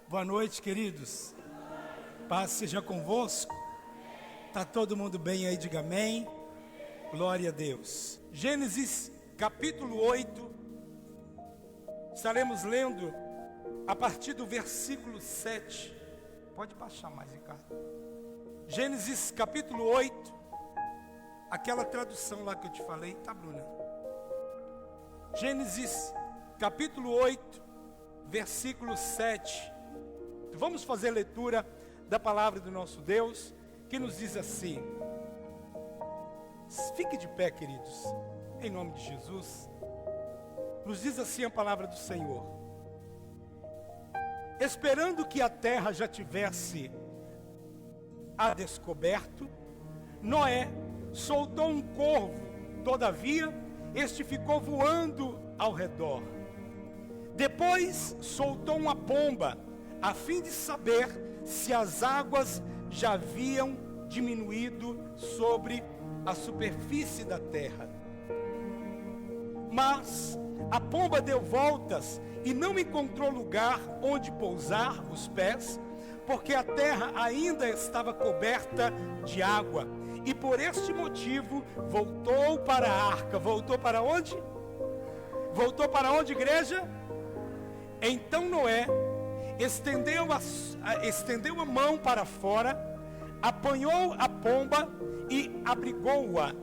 Boa noite, queridos. Paz seja convosco. Está todo mundo bem aí? Diga amém. Glória a Deus. Gênesis capítulo 8. Estaremos lendo a partir do versículo 7. Pode baixar mais, Ricardo. Gênesis capítulo 8. Aquela tradução lá que eu te falei, tá, Bruna? Gênesis capítulo 8, versículo 7. Vamos fazer a leitura da palavra do nosso Deus, que nos diz assim. Fique de pé, queridos, em nome de Jesus. Nos diz assim a palavra do Senhor: esperando que a terra já tivesse a descoberto, Noé soltou um corvo, todavia este ficou voando ao redor. Depois soltou uma pomba, a fim de saber se as águas já haviam diminuído sobre a superfície da terra. Mas a pomba deu voltas e não encontrou lugar onde pousar os pés, porque a terra ainda estava coberta de água. E por este motivo voltou para a arca. Voltou para onde? Voltou para onde, igreja? Então Noé estendeu a mão para fora, apanhou a pomba e abrigou-a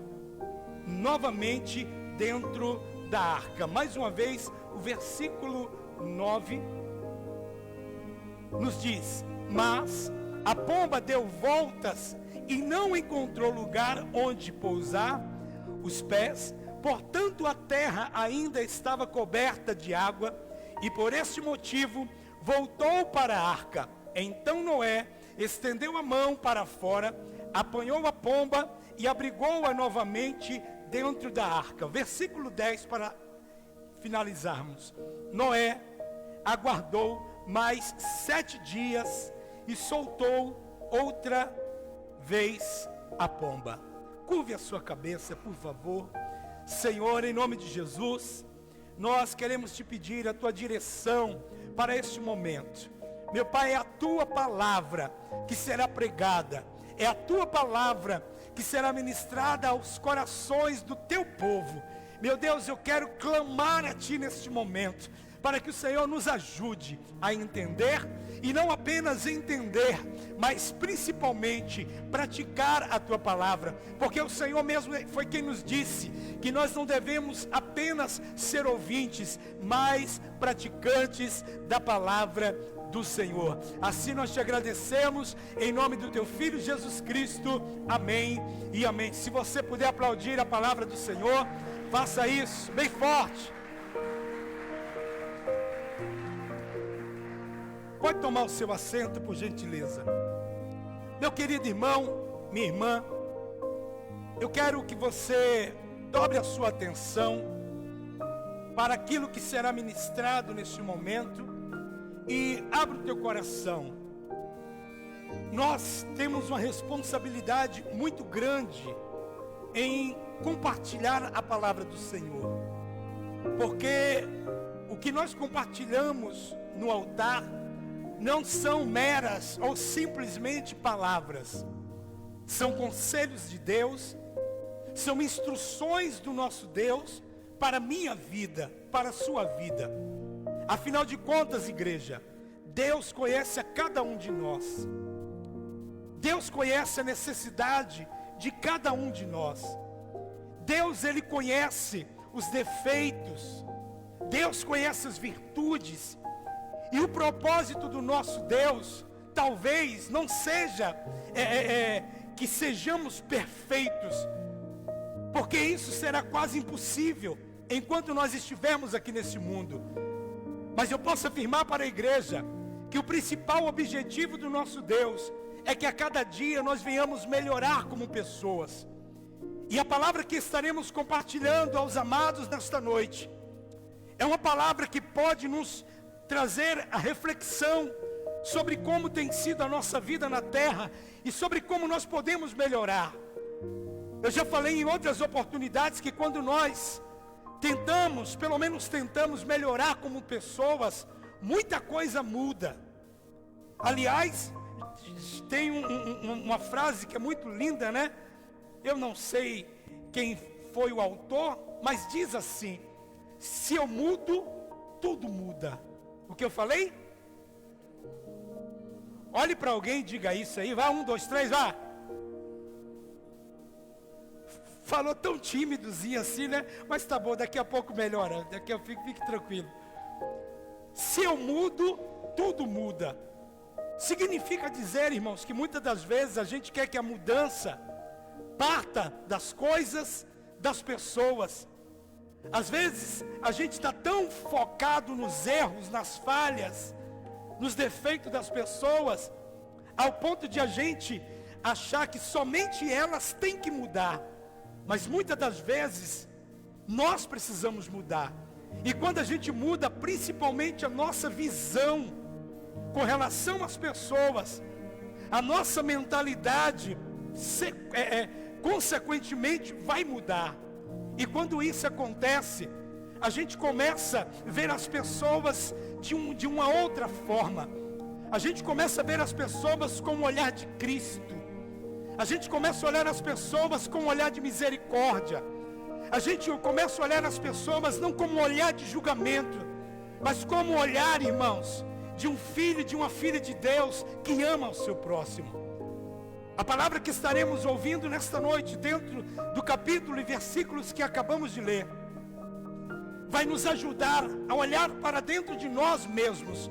novamente dentro da arca. Mais uma vez, o versículo 9 nos diz: mas a pomba deu voltas e não encontrou lugar onde pousar os pés, portanto a terra ainda estava coberta de água, e por este motivo voltou para a arca. Então Noé estendeu a mão para fora, apanhou a pomba e abrigou-a novamente dentro da arca. Versículo 10 para finalizarmos. Noé aguardou mais 7 dias e soltou outra vez a pomba. Curve a sua cabeça, por favor. Senhor, em nome de Jesus, nós queremos te pedir a tua direção para este momento. Meu Pai, é a tua palavra que será pregada, é a tua palavra que será ministrada aos corações do teu povo. Meu Deus, eu quero clamar a ti neste momento, para que o Senhor nos ajude a entender, e não apenas entender, mas principalmente praticar a tua palavra, porque o Senhor mesmo foi quem nos disse que nós não devemos apenas ser ouvintes, mas praticantes da palavra do Senhor. Assim nós te agradecemos, em nome do teu Filho Jesus Cristo, amém e amém. Se você puder aplaudir a palavra do Senhor, faça isso bem forte. Pode tomar o seu assento, por gentileza. Meu querido irmão, minha irmã, eu quero que você dobre a sua atenção para aquilo que será ministrado neste momento e abra o teu coração. Nós temos uma responsabilidade muito grande em compartilhar a palavra do Senhor, porque o que nós compartilhamos no altar não são meras ou simplesmente palavras, são conselhos de Deus, são instruções do nosso Deus para a minha vida, para a sua vida. Afinal de contas, igreja, Deus conhece a cada um de nós. Deus conhece a necessidade de cada um de nós. Deus, Ele conhece os defeitos. Deus conhece as virtudes. E o propósito do nosso Deus talvez não seja que sejamos perfeitos, porque isso será quase impossível enquanto nós estivermos aqui nesse mundo. Mas eu posso afirmar para a igreja que o principal objetivo do nosso Deus é que a cada dia nós venhamos melhorar como pessoas. E a palavra que estaremos compartilhando aos amados nesta noite é uma palavra que pode nos trazer a reflexão sobre como tem sido a nossa vida na terra e sobre como nós podemos melhorar. Eu já falei em outras oportunidades que quando nós tentamos, pelo menos tentamos melhorar como pessoas, muita coisa muda. Aliás, tem uma frase que é muito linda, né? Eu não sei quem foi o autor, mas diz assim: se eu mudo, tudo muda. O que eu falei? Olhe para alguém e diga isso aí. Vai, 1, 2, 3, vá. Falou tão tímidozinho assim, né? Mas tá bom, daqui a pouco melhora. Daqui a pouco fique tranquilo. Se eu mudo, tudo muda. Significa dizer, irmãos, que muitas das vezes a gente quer que a mudança parta das coisas, das pessoas. Às vezes a gente está tão focado nos erros, nas falhas, nos defeitos das pessoas, ao ponto de a gente achar que somente elas têm que mudar. Mas muitas das vezes nós precisamos mudar. E quando a gente muda, principalmente a nossa visão com relação às pessoas, a nossa mentalidade consequentemente vai mudar. E quando isso acontece, a gente começa a ver as pessoas de uma outra forma. A gente começa a ver as pessoas com o olhar de Cristo. A gente começa a olhar as pessoas com um olhar de misericórdia. A gente começa a olhar as pessoas não como um olhar de julgamento, mas como um olhar, irmãos, de um filho, de uma filha de Deus que ama o seu próximo. A palavra que estaremos ouvindo nesta noite, dentro do capítulo e versículos que acabamos de ler, vai nos ajudar a olhar para dentro de nós mesmos,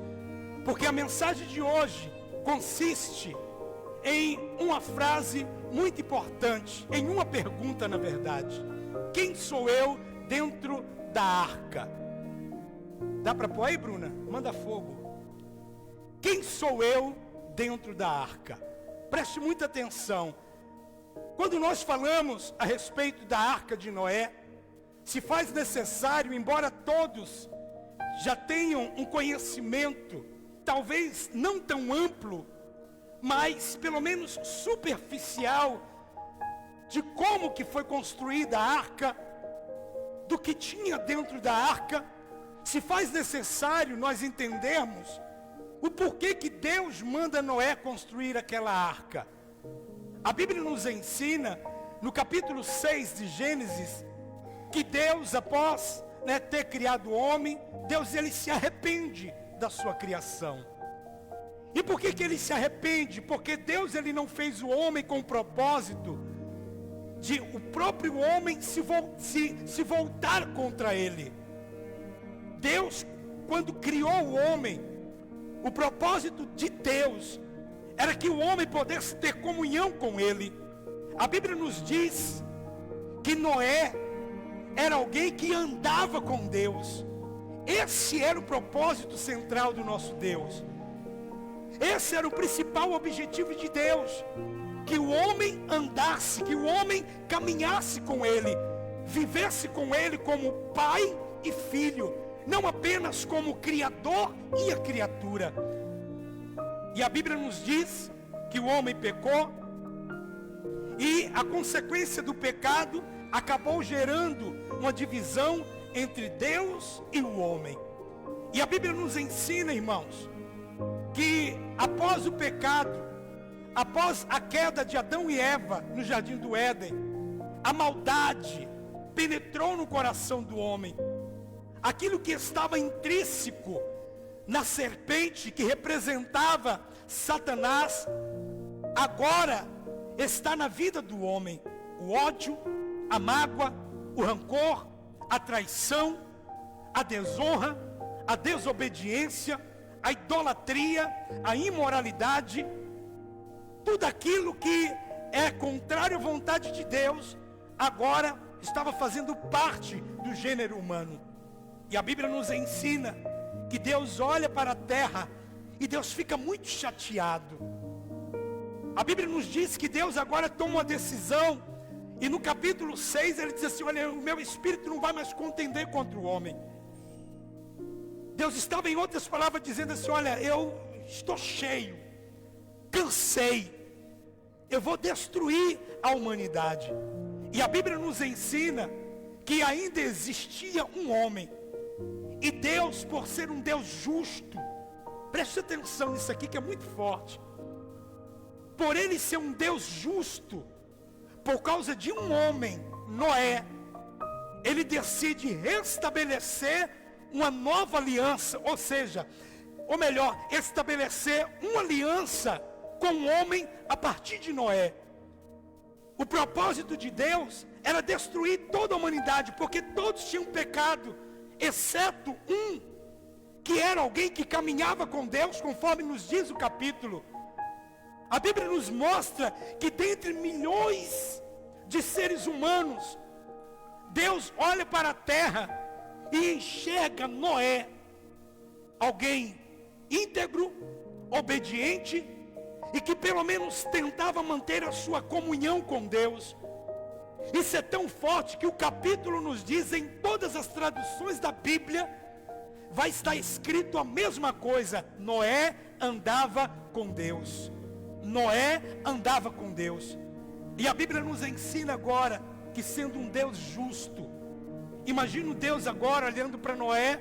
porque a mensagem de hoje consiste em uma frase muito importante, em uma pergunta na verdade: quem sou eu dentro da arca? Dá para pôr aí, Bruna? Manda fogo. Quem sou eu dentro da arca? Preste muita atenção. Quando nós falamos a respeito da arca de Noé, se faz necessário, embora todos já tenham um conhecimento, talvez não tão amplo, mas pelo menos superficial, de como que foi construída a arca, do que tinha dentro da arca, se faz necessário nós entendermos o porquê que Deus manda Noé construir aquela arca. A Bíblia nos ensina, no capítulo 6 de Gênesis, que Deus, após ter criado o homem, Deus ele se arrepende da sua criação. E por que ele se arrepende? Porque Deus ele não fez o homem com o propósito de o próprio homem se voltar contra ele. Deus, quando criou o homem, o propósito de Deus era que o homem pudesse ter comunhão com ele. A Bíblia nos diz que Noé era alguém que andava com Deus. Esse era o propósito central do nosso Deus. Esse era o principal objetivo de Deus, que o homem andasse, que o homem caminhasse com ele, vivesse com ele como pai e filho, não apenas como criador e a criatura. E a Bíblia nos diz que o homem pecou, e a consequência do pecado acabou gerando uma divisão entre Deus e o homem. E a Bíblia nos ensina, irmãos, que após o pecado, após a queda de Adão e Eva no jardim do Éden, a maldade penetrou no coração do homem. Aquilo que estava intrínseco na serpente, que representava Satanás, agora está na vida do homem. O ódio, a mágoa, o rancor, a traição, a desonra, a desobediência, a idolatria, a imoralidade, tudo aquilo que é contrário à vontade de Deus, agora estava fazendo parte do gênero humano. E a Bíblia nos ensina que Deus olha para a terra e Deus fica muito chateado. A Bíblia nos diz que Deus agora toma uma decisão, e no capítulo 6 ele diz assim: olha, o meu espírito não vai mais contender contra o homem. Deus estava, em outras palavras, dizendo assim: olha, eu estou cheio, cansei, eu vou destruir a humanidade. E a Bíblia nos ensina que ainda existia um homem, e Deus, por ser um Deus justo, Preste atenção nisso aqui que é muito forte. Por ele ser um Deus justo, por causa de um homem, Noé, ele decide restabelecer uma nova aliança, ou melhor, estabelecer uma aliança com o homem a partir de Noé. O propósito de Deus era destruir toda a humanidade, porque todos tinham pecado, exceto um, que era alguém que caminhava com Deus, conforme nos diz o capítulo. A Bíblia nos mostra que dentre milhões de seres humanos, Deus olha para a terra e enxerga Noé, alguém íntegro, obediente, e que pelo menos tentava manter a sua comunhão com Deus. Isso é tão forte que o capítulo nos diz, em todas as traduções da Bíblia, vai estar escrito a mesma coisa: Noé andava com Deus. Noé andava com Deus. E a Bíblia nos ensina agora que, sendo um Deus justo, imagina Deus agora olhando para Noé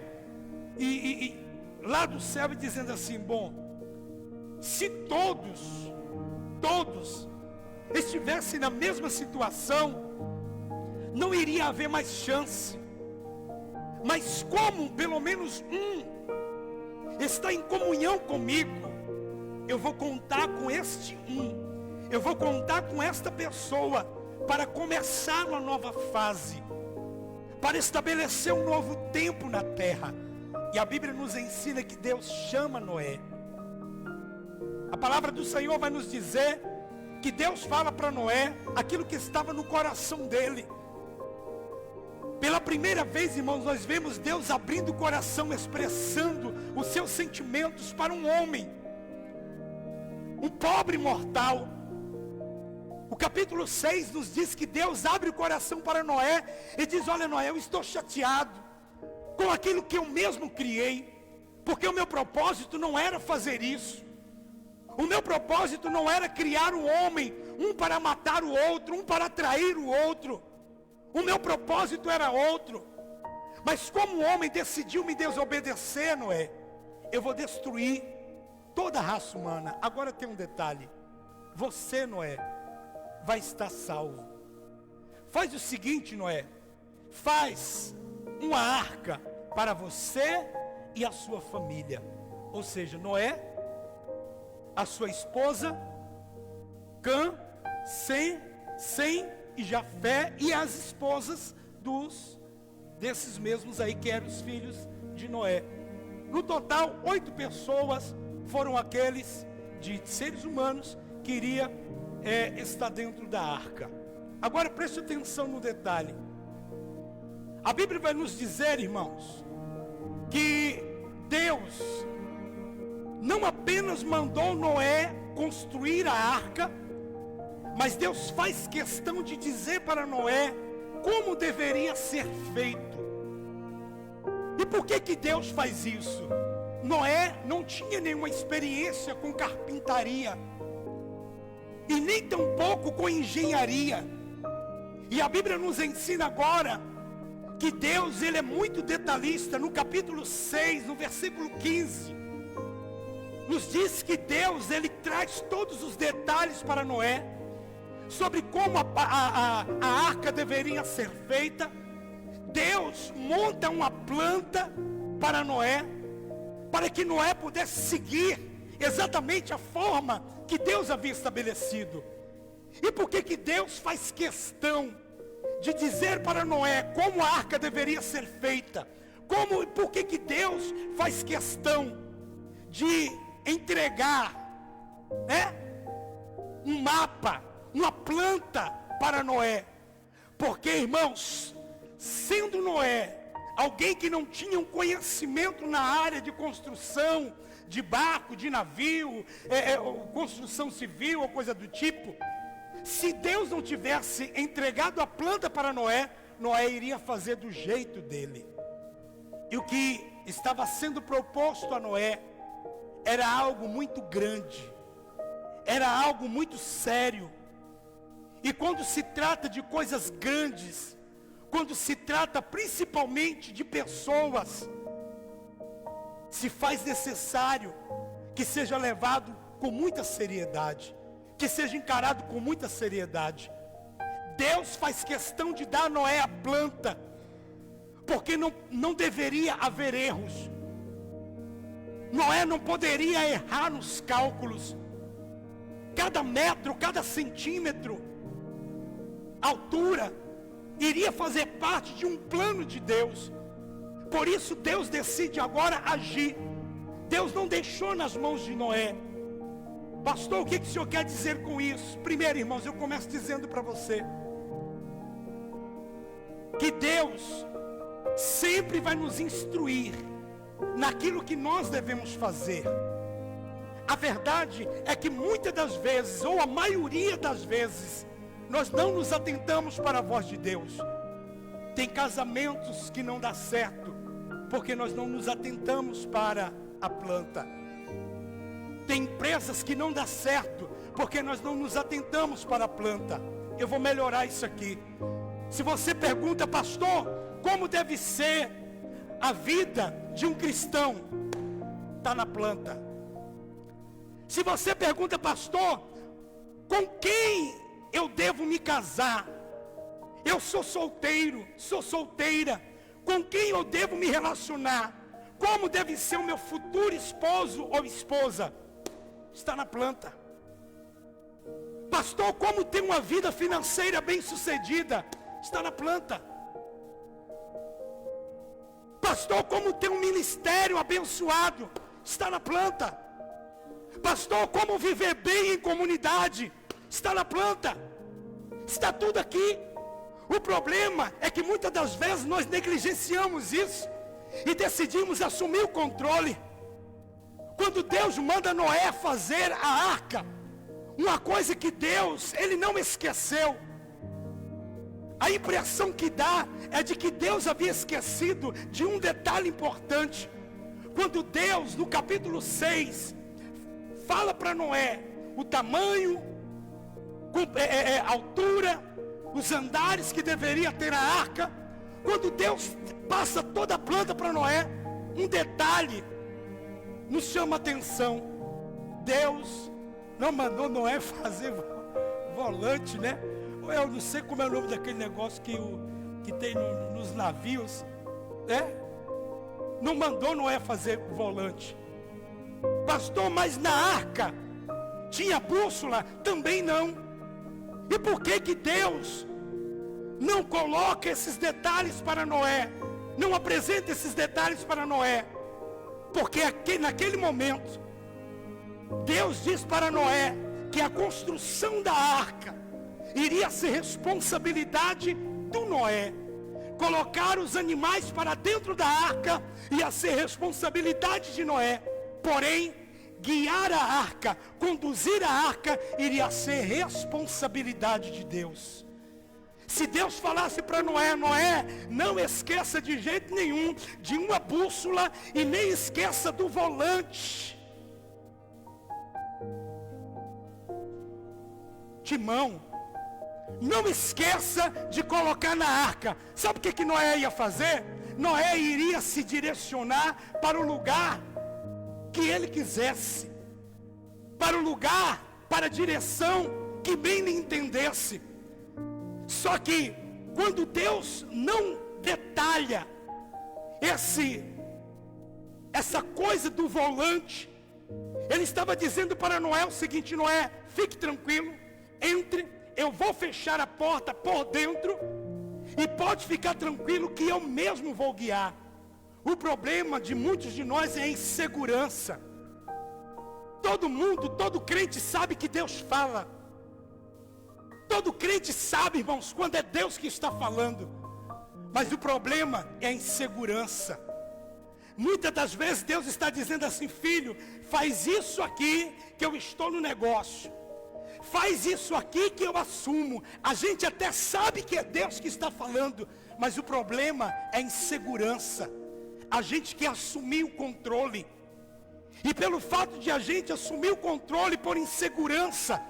e lá do céu e dizendo assim: bom, se todos estivessem na mesma situação, não iria haver mais chance. Mas como pelo menos um está em comunhão comigo, eu vou contar com este um, eu vou contar com esta pessoa para começar uma nova fase, para estabelecer um novo tempo na terra. E a Bíblia nos ensina que Deus chama Noé. A palavra do Senhor vai nos dizer que Deus fala para Noé aquilo que estava no coração dele. Pela primeira vez, irmãos, nós vemos Deus abrindo o coração, expressando os seus sentimentos para um homem, um pobre mortal. O capítulo 6 nos diz que Deus abre o coração para Noé e diz: olha, Noé, eu estou chateado com aquilo que eu mesmo criei, porque o meu propósito não era fazer isso. O meu propósito não era criar um homem, um para matar o outro, um para trair o outro. O meu propósito era outro. Mas como o homem decidiu me desobedecer, Noé, eu vou destruir toda a raça humana. Agora tem um detalhe: você, Noé, vai estar salvo. Faz o seguinte, Noé, faz uma arca para você e a sua família. Ou seja, Noé, a sua esposa, Cã, Sem e Jafé, e as esposas desses mesmos aí, que eram os filhos de Noé. No total, 8 pessoas foram aqueles de seres humanos que iria estar dentro da arca. Agora preste atenção no detalhe. A Bíblia vai nos dizer, irmãos, que Deus não apenas mandou Noé construir a arca, mas Deus faz questão de dizer para Noé como deveria ser feito. E por que Deus faz isso? Noé não tinha nenhuma experiência com carpintaria, e nem tampouco com engenharia. E a Bíblia nos ensina agora que Deus, ele é muito detalhista. No capítulo 6, no versículo 15, nos diz que Deus, ele traz todos os detalhes para Noé, sobre como a arca deveria ser feita. Deus monta uma planta para Noé, para que Noé pudesse seguir exatamente a forma que Deus havia estabelecido. E por que Deus faz questão de dizer para Noé como a arca deveria ser feita? Por que Deus faz questão de entregar um mapa, uma planta para Noé? Porque, irmãos, sendo Noé alguém que não tinha um conhecimento na área de construção, de barco, de navio, construção civil ou coisa do tipo, se Deus não tivesse entregado a planta para Noé, Noé iria fazer do jeito dele. E o que estava sendo proposto a Noé era algo muito grande, era algo muito sério. E quando se trata de coisas grandes, quando se trata principalmente de pessoas, se faz necessário que seja levado com muita seriedade, que seja encarado com muita seriedade. Deus faz questão de dar a Noé a planta, porque não deveria haver erros. Noé não poderia errar nos cálculos. Cada metro, cada centímetro, altura, iria fazer parte de um plano de Deus. Por isso Deus decide agora agir. Deus não deixou nas mãos de Noé. Pastor, o que o senhor quer dizer com isso? Primeiro, irmãos, eu começo dizendo para você que Deus sempre vai nos instruir naquilo que nós devemos fazer. A verdade é que muitas das vezes, ou a maioria das vezes, nós não nos atentamos para a voz de Deus. Tem casamentos que não dá certo, porque nós não nos atentamos para a planta. Tem empresas que não dá certo, porque nós não nos atentamos para a planta. Eu vou melhorar isso aqui. Se você pergunta, pastor, como deve ser a vida de um cristão? Está na planta. Se você pergunta, pastor, com quem eu devo me casar? Eu sou solteiro, sou solteira. Com quem eu devo me relacionar? Como deve ser o meu futuro esposo ou esposa? Está na planta. Pastor, como ter uma vida financeira bem-sucedida? Está na planta. Pastor, como ter um ministério abençoado? Está na planta. Pastor, como viver bem em comunidade? Está na planta. Está tudo aqui. O problema é que muitas das vezes nós negligenciamos isso e decidimos assumir o controle. Quando Deus manda Noé fazer a arca, uma coisa que Deus, Ele não esqueceu. A impressão que dá é de que Deus havia esquecido de um detalhe importante. Quando Deus, no capítulo 6, fala para Noé o tamanho, a altura, os andares que deveria ter a arca. Quando Deus passa toda a planta para Noé, um detalhe nos chama a atenção. Deus não mandou Noé fazer volante, né? Eu não sei como é o nome daquele negócio que tem nos navios, né? Não mandou Noé fazer volante. Pastor, mas na arca tinha bússola? Também não. E por que Deus não coloca esses detalhes para Noé? Não apresenta esses detalhes para Noé? Porque naquele momento, Deus diz para Noé que a construção da arca iria ser responsabilidade do Noé. Colocar os animais para dentro da arca ia ser responsabilidade de Noé. Porém, guiar a arca, conduzir a arca, iria ser responsabilidade de Deus. Se Deus falasse para Noé, Noé, não esqueça de jeito nenhum de uma bússola e nem esqueça do volante. Timão, não esqueça de colocar na arca. Sabe o que Noé ia fazer? Noé iria se direcionar para o lugar que ele quisesse, para o lugar, para a direção que bem lhe entendesse. Só que quando Deus não detalha essa coisa do volante, Ele estava dizendo para Noé o seguinte: Noé, fique tranquilo, entre, eu vou fechar a porta por dentro e pode ficar tranquilo que eu mesmo vou guiar. O problema de muitos de nós é a insegurança. Todo mundo, todo crente sabe que Deus fala. Todo crente sabe, irmãos, quando é Deus que está falando. Mas o problema é a insegurança. Muitas das vezes Deus está dizendo assim: filho, faz isso aqui que eu estou no negócio. Faz isso aqui que eu assumo. A gente até sabe que é Deus que está falando, mas o problema é a insegurança. A gente quer assumir o controle. E pelo fato de a gente assumir o controle por insegurança,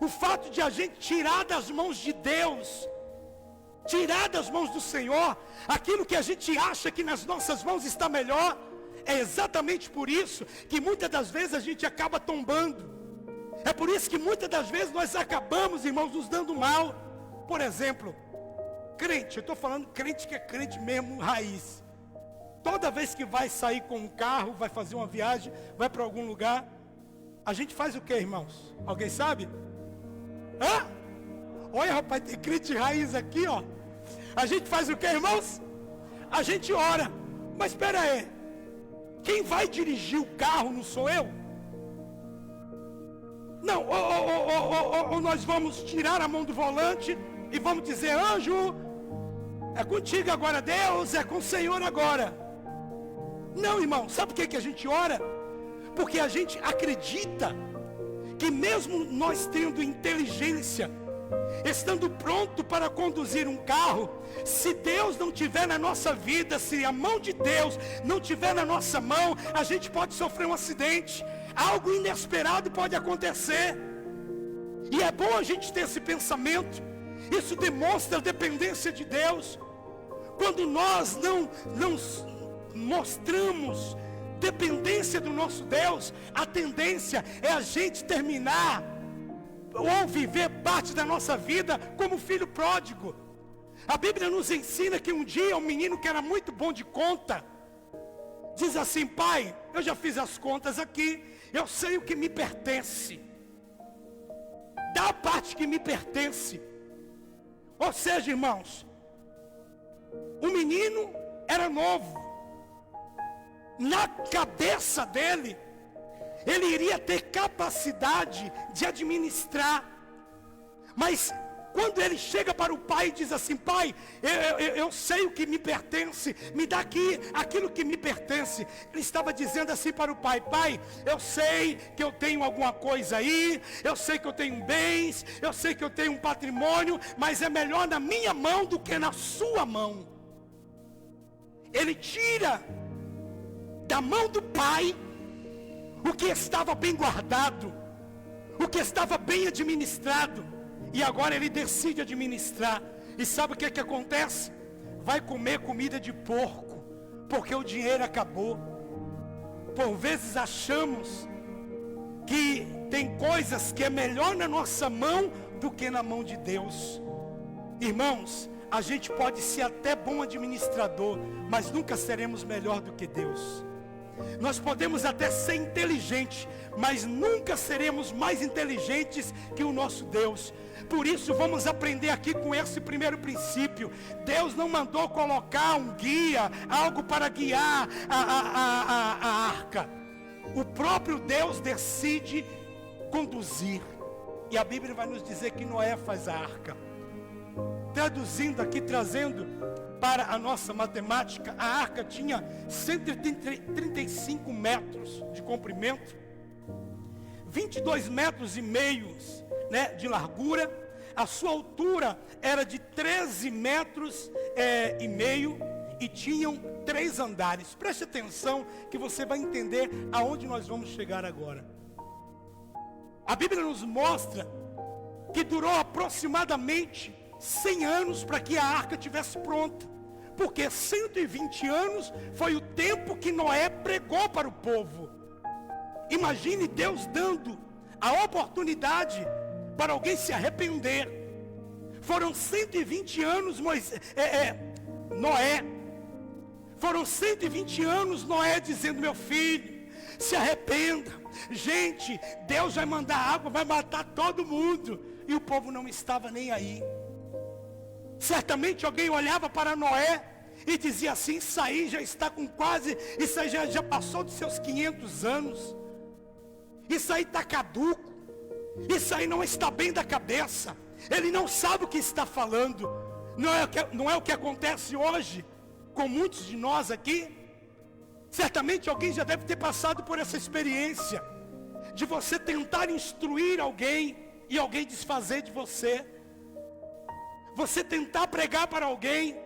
o fato de a gente tirar das mãos de Deus, tirar das mãos do Senhor, aquilo que a gente acha que nas nossas mãos está melhor, é exatamente por isso que muitas das vezes a gente acaba tombando. É por isso que muitas das vezes nós acabamos, irmãos, nos dando mal. Por exemplo, crente, eu estou falando crente que é crente mesmo, raiz. Toda vez que vai sair com um carro, vai fazer uma viagem, vai para algum lugar, a gente faz o que, irmãos? Alguém sabe? Hã? Olha, rapaz, tem crente raiz aqui, ó. A gente faz o que, irmãos? A gente ora. Mas espera aí, quem vai dirigir o carro não sou eu? Não, ou nós vamos tirar a mão do volante e vamos dizer, anjo, é contigo agora, Deus, é com o Senhor agora. Não, irmão, sabe por que a gente ora? Porque a gente acredita que mesmo nós tendo inteligência, estando pronto para conduzir um carro, se Deus não tiver na nossa vida, se a mão de Deus não tiver na nossa mão, a gente pode sofrer um acidente, algo inesperado pode acontecer. E é bom a gente ter esse pensamento. Isso demonstra a dependência de Deus. Quando nós não mostramos dependência do nosso Deus, a tendência é a gente terminar ou viver parte da nossa vida como filho pródigo. A Bíblia nos ensina que um dia um menino que era muito bom de conta diz assim: pai, eu já fiz as contas aqui, eu sei o que me pertence, dá a parte que me pertence. Ou seja, irmãos, o menino era novo, na cabeça dele ele iria ter capacidade de administrar. Mas quando ele chega para o pai e diz assim: pai, eu sei o que me pertence, me dá aqui aquilo que me pertence. Ele estava dizendo assim para o pai: pai, eu sei que eu tenho alguma coisa aí, eu sei que eu tenho bens, eu sei que eu tenho um patrimônio, mas é melhor na minha mão do que na sua mão. Ele tira da mão do pai o que estava bem guardado, o que estava bem administrado, e agora ele decide administrar. E sabe o que acontece? Vai comer comida de porco, porque o dinheiro acabou. Por vezes achamos que tem coisas que é melhor na nossa mão do que na mão de Deus. Irmãos, a gente pode ser até bom administrador, mas nunca seremos melhor do que Deus. Nós podemos até ser inteligentes, mas nunca seremos mais inteligentes que o nosso Deus. Por isso vamos aprender aqui com esse primeiro princípio. Deus não mandou colocar um guia, algo para guiar a arca. O próprio Deus decide conduzir. E a Bíblia vai nos dizer que Noé faz a arca. Traduzindo aqui, trazendo para a nossa matemática, a arca tinha 135 metros de comprimento, 22 metros e meio, né, de largura. A sua altura era de 13 metros e meio, e tinham 3 andares. Preste atenção que você vai entender aonde nós vamos chegar agora. A Bíblia nos mostra que durou aproximadamente 100 anos para que a arca estivesse pronta. Porque 120 anos foi o tempo que Noé pregou para o povo. Imagine Deus dando a oportunidade para alguém se arrepender. Foram 120 anos Noé. Foram 120 anos Noé dizendo: meu filho, se arrependa. Gente, Deus vai mandar água, vai matar todo mundo. E o povo não estava nem aí. Certamente alguém olhava para Noé e dizia assim: isso aí já está com quase, isso aí já passou dos seus 500 anos, isso aí está caduco, isso aí não está bem da cabeça, ele não sabe o que está falando. Não é o que acontece hoje com muitos de nós aqui. Certamente alguém já deve ter passado por essa experiência de você tentar instruir alguém e alguém desfazer de você. Você tentar pregar para alguém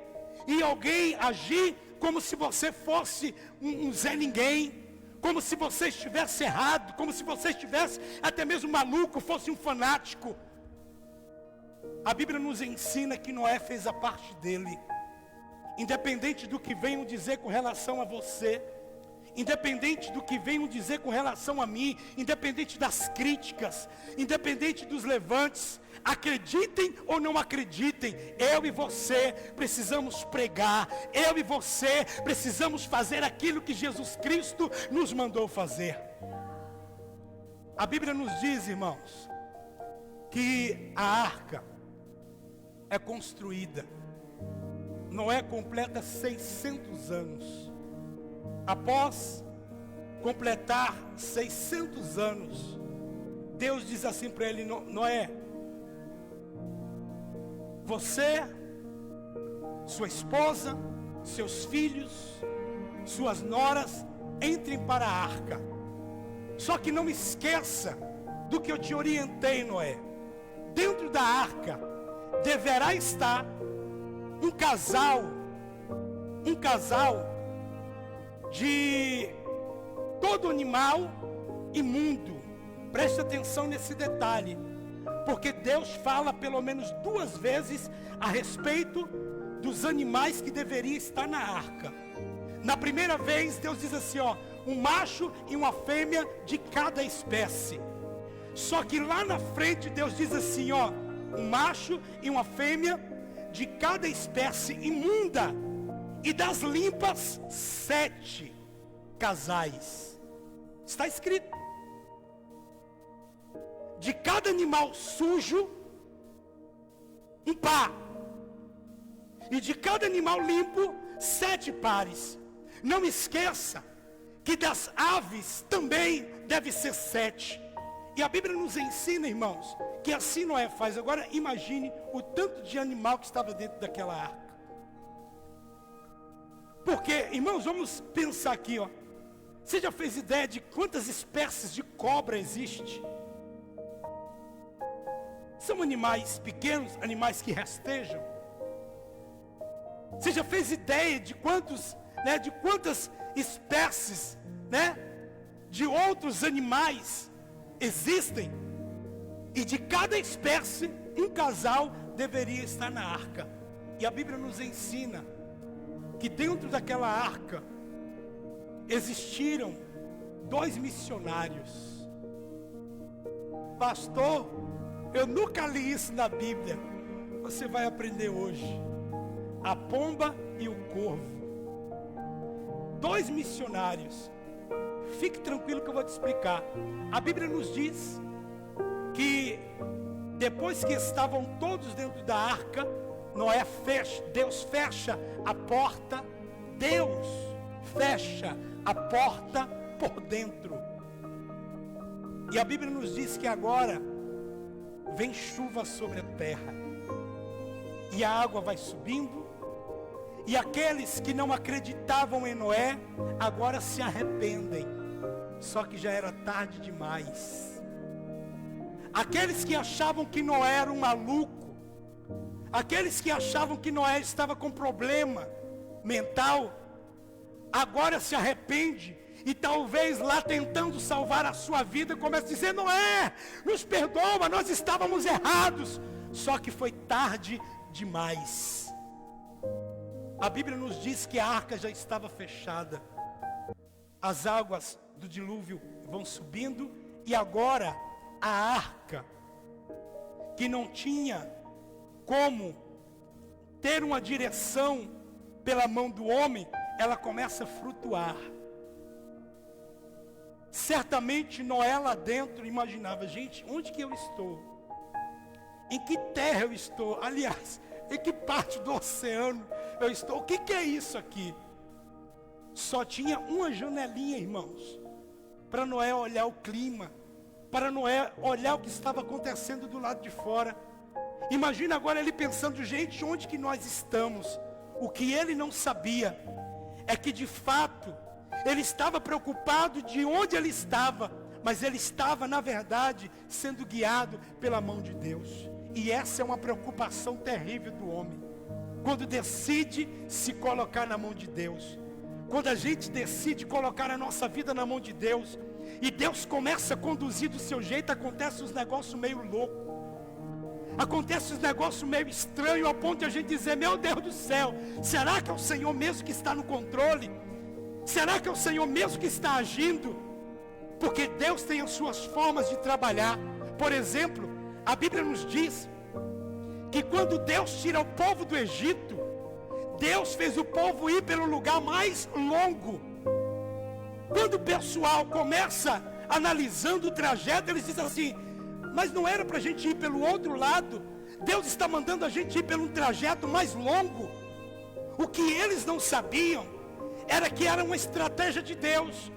e alguém agir como se você fosse um Zé Ninguém, como se você estivesse errado, como se você estivesse até mesmo maluco, fosse um fanático. A Bíblia nos ensina que Noé fez a parte dele. Independente do que venham dizer com relação a você, independente do que venham dizer com relação a mim, independente das críticas, independente dos levantes, acreditem ou não acreditem, eu e você precisamos pregar, eu e você precisamos fazer aquilo que Jesus Cristo nos mandou fazer. A Bíblia nos diz, irmãos, que a arca é construída. Noé completa 600 anos. Após completar 600 anos, Deus diz assim para ele: Noé, você, sua esposa, seus filhos, suas noras, entrem para a arca. Só que não esqueça do que eu te orientei, Noé. Dentro da arca deverá estar um casal de todo animal imundo. Preste atenção nesse detalhe, porque Deus fala pelo menos 2 vezes a respeito dos animais que deveriam estar na arca. Na primeira vez Deus diz assim, um macho e uma fêmea de cada espécie. Só que lá na frente Deus diz assim, um macho e uma fêmea de cada espécie imunda, e das limpas 7 casais. Está escrito. De cada animal sujo, um par, e de cada animal limpo 7 pares. Não esqueça que das aves também deve ser 7. E a Bíblia nos ensina, irmãos, que assim Noé faz. Agora imagine o tanto de animal que estava dentro daquela arca. Porque, irmãos, vamos pensar aqui, Você já fez ideia de quantas espécies de cobra existe? São animais pequenos, animais que rastejam. Você já fez ideia de quantas espécies, de outros animais existem? E de cada espécie, um casal deveria estar na arca. E a Bíblia nos ensina que dentro daquela arca existiram 2 missionários. Pastor, eu nunca li isso na Bíblia. Você vai aprender hoje. A pomba e o corvo. 2 missionários. Fique tranquilo que eu vou te explicar. A Bíblia nos diz que depois que estavam todos dentro da arca, Deus fecha a porta. Deus fecha a porta por dentro. E a Bíblia nos diz que agora vem chuva sobre a terra, e a água vai subindo, e aqueles que não acreditavam em Noé, agora se arrependem, só que já era tarde demais. Aqueles que achavam que Noé era um maluco, aqueles que achavam que Noé estava com problema mental, agora se arrepende. E talvez lá tentando salvar a sua vida, comece a dizer: Noé, nos perdoa, nós estávamos errados. Só que foi tarde demais. A Bíblia nos diz que a arca já estava fechada. As águas do dilúvio vão subindo, e agora a arca, que não tinha como ter uma direção pela mão do homem, ela começa a flutuar. Certamente Noé lá dentro imaginava: gente, onde que eu estou? Em que terra eu estou? Aliás, em que parte do oceano eu estou? O que é isso aqui? Só tinha uma janelinha, irmãos, para Noé olhar o clima, para Noé olhar o que estava acontecendo do lado de fora. Imagina agora ele pensando: gente, onde que nós estamos? O que ele não sabia é que de fato ele estava preocupado de onde ele estava, mas ele estava, na verdade, sendo guiado pela mão de Deus. E essa é uma preocupação terrível do homem, quando decide se colocar na mão de Deus. Quando a gente decide colocar a nossa vida na mão de Deus, e Deus começa a conduzir do seu jeito, acontece uns negócios meio loucos. Acontece uns negócios meio estranhos, ao ponto de a gente dizer: meu Deus do céu, será que é o Senhor mesmo que está no controle? Será que é o Senhor mesmo que está agindo? Porque Deus tem as suas formas de trabalhar. Por exemplo, a Bíblia nos diz que quando Deus tira o povo do Egito, Deus fez o povo ir pelo lugar mais longo. Quando o pessoal começa analisando o trajeto, eles dizem assim: mas não era para a gente ir pelo outro lado? Deus está mandando a gente ir pelo um trajeto mais longo. O que eles não sabiam era que era uma estratégia de Deus.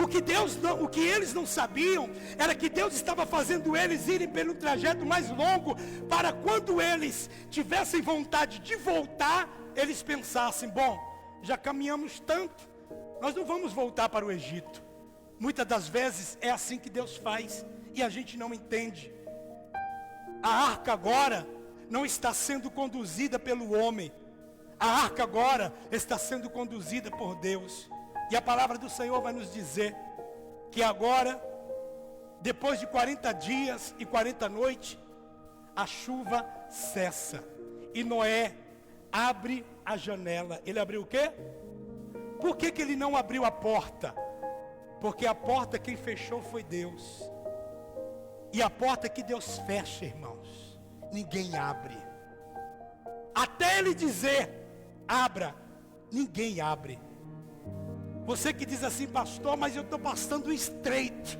O que eles não sabiam era que Deus estava fazendo eles irem pelo trajeto mais longo, para quando eles tivessem vontade de voltar, eles pensassem: bom, já caminhamos tanto, nós não vamos voltar para o Egito. Muitas das vezes é assim que Deus faz, e a gente não entende. A arca agora não está sendo conduzida pelo homem, a arca agora está sendo conduzida por Deus. E a palavra do Senhor vai nos dizer que agora, depois de 40 dias e 40 noites, a chuva cessa. E Noé abre a janela. Ele abriu o quê? Por que ele não abriu a porta? Porque a porta quem fechou foi Deus. E a porta que Deus fecha, irmãos, ninguém abre. Até ele dizer: abra, ninguém abre. Você que diz assim: pastor, mas eu estou passando estreito.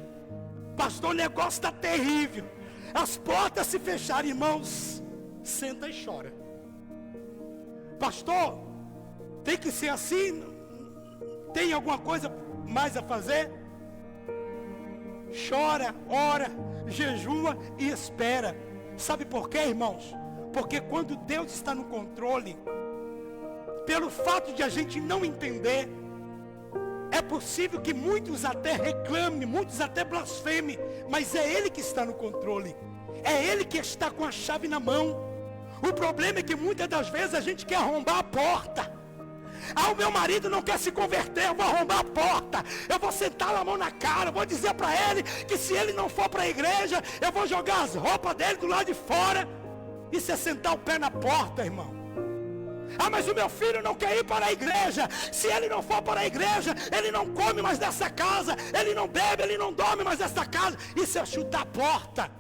Pastor, o negócio está terrível. As portas se fecharem, irmãos, senta e chora. Pastor, tem que ser assim? Tem alguma coisa mais a fazer? Chora, ora, jejua e espera. Sabe por quê, irmãos? Porque quando Deus está no controle, pelo fato de a gente não entender, é possível que muitos até reclamem, muitos até blasfemem, mas é Ele que está no controle, é Ele que está com a chave na mão. O problema é que muitas das vezes a gente quer arrombar a porta. Ah, o meu marido não quer se converter, eu vou arrombar a porta, eu vou sentar a mão na cara, vou dizer para ele que se ele não for para a igreja, eu vou jogar as roupas dele do lado de fora. Isso é sentar o pé na porta, irmão. Ah, mas o meu filho não quer ir para a igreja. Se ele não for para a igreja, ele não come mais dessa casa, ele não bebe, ele não dorme mais dessa casa. Isso é chutar a porta.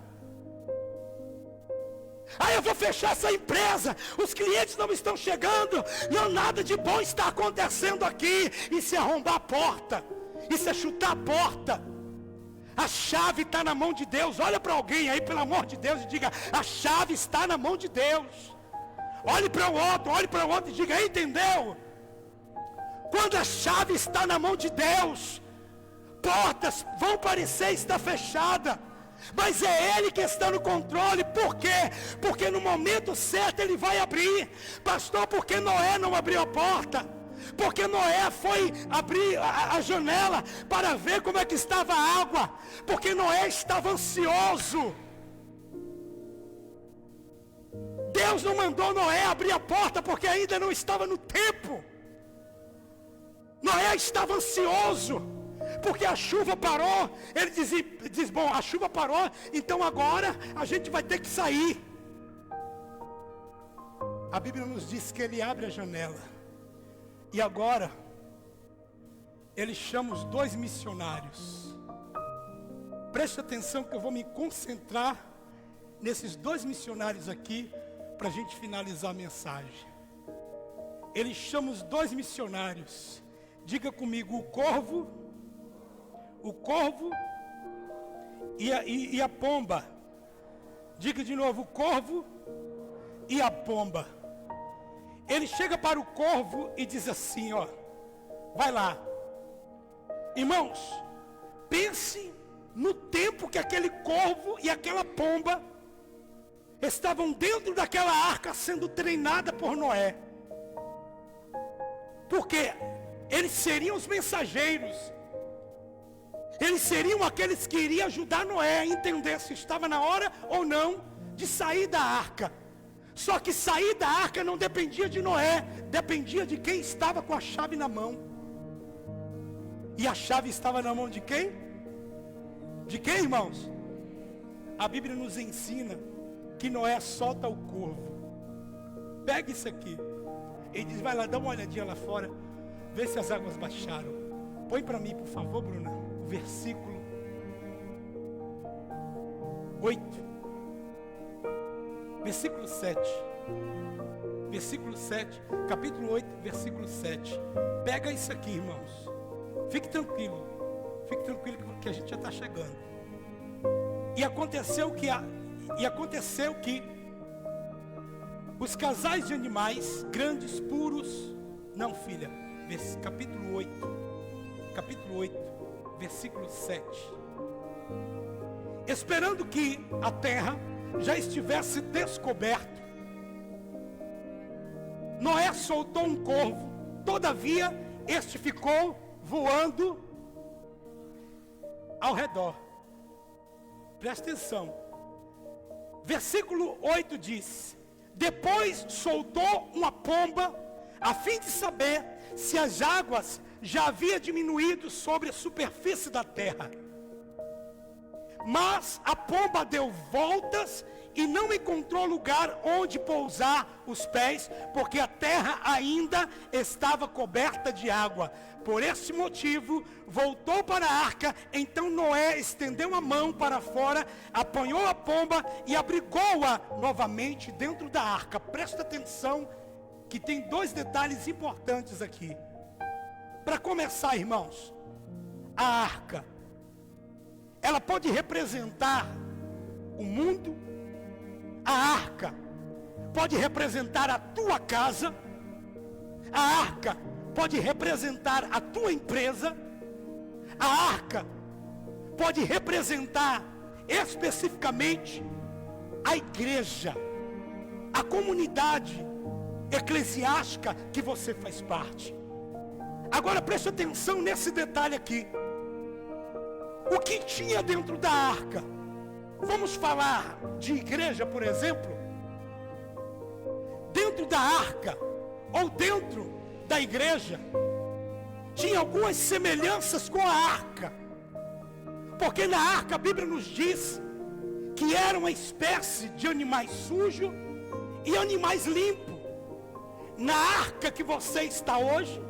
Ah, eu vou fechar essa empresa, os clientes não estão chegando, não, nada de bom está acontecendo aqui. Isso é arrombar a porta, isso é chutar a porta. A chave está na mão de Deus. Olha para alguém aí, pelo amor de Deus, e diga: a chave está na mão de Deus. Olhe para o outro e diga: entendeu? Quando a chave está na mão de Deus, portas vão parecer estar fechadas, mas é Ele que está no controle. Por quê? Porque no momento certo Ele vai abrir. Pastor, por que Noé não abriu a porta? Porque Noé foi abrir a janela para ver como é que estava a água. Porque Noé estava ansioso. Deus não mandou Noé abrir a porta porque ainda não estava no tempo. Noé estava ansioso, porque a chuva parou. Ele diz: bom, a chuva parou, então agora a gente vai ter que sair. A Bíblia nos diz que ele abre a janela. E agora, ele chama os 2 missionários. Preste atenção que eu vou me concentrar nesses 2 missionários aqui, para a gente finalizar a mensagem. Ele chama os 2 missionários. Diga comigo: o corvo e a pomba. Diga de novo: o corvo e a pomba. Ele chega para o corvo e diz assim: ó, vai lá. Irmãos, pense no tempo que aquele corvo e aquela pomba estavam dentro daquela arca sendo treinada por Noé. Porque eles seriam os mensageiros. Eles seriam aqueles que iriam ajudar Noé a entender se estava na hora ou não de sair da arca. Só que sair da arca não dependia de Noé, dependia de quem estava com a chave na mão. E a chave estava na mão de quem? De quem, irmãos? A Bíblia nos ensina que Noé solta o corvo. Pega isso aqui. Ele diz: vai lá, dá uma olhadinha lá fora, Vê se as águas baixaram. Põe para mim, por favor, Bruna, o versículo 8. Versículo 7. Versículo 7. Capítulo 8, versículo 7. Pega isso aqui, irmãos. Fique tranquilo. Fique tranquilo que a gente já está chegando. E aconteceu que os casais de animais grandes, puros. Não, filha. Capítulo 8. Capítulo 8, versículo 7. Esperando que a terra já estivesse descoberta, Noé soltou um corvo. Todavia, este ficou voando ao redor. Presta atenção. Versículo 8 diz: depois soltou uma pomba, a fim de saber se as águas já haviam diminuído sobre a superfície da terra. Mas a pomba deu voltas e não encontrou lugar onde pousar os pés, porque a terra ainda estava coberta de água. Por esse motivo, voltou para a arca. Então Noé estendeu a mão para fora, apanhou a pomba e abrigou-a novamente dentro da arca. Presta atenção que tem dois detalhes importantes aqui. Para começar, irmãos, a arca, ela pode representar o mundo. A arca pode representar a tua casa. A arca pode representar a tua empresa. A arca pode representar especificamente a igreja, a comunidade eclesiástica que você faz parte. Agora preste atenção nesse detalhe aqui. O que tinha dentro da arca? Vamos falar de igreja, por exemplo. Dentro da arca, ou dentro da igreja, tinha algumas semelhanças com a arca. Porque na arca a Bíblia nos diz que era uma espécie de animais sujos e animais limpos. Na arca que você está hoje,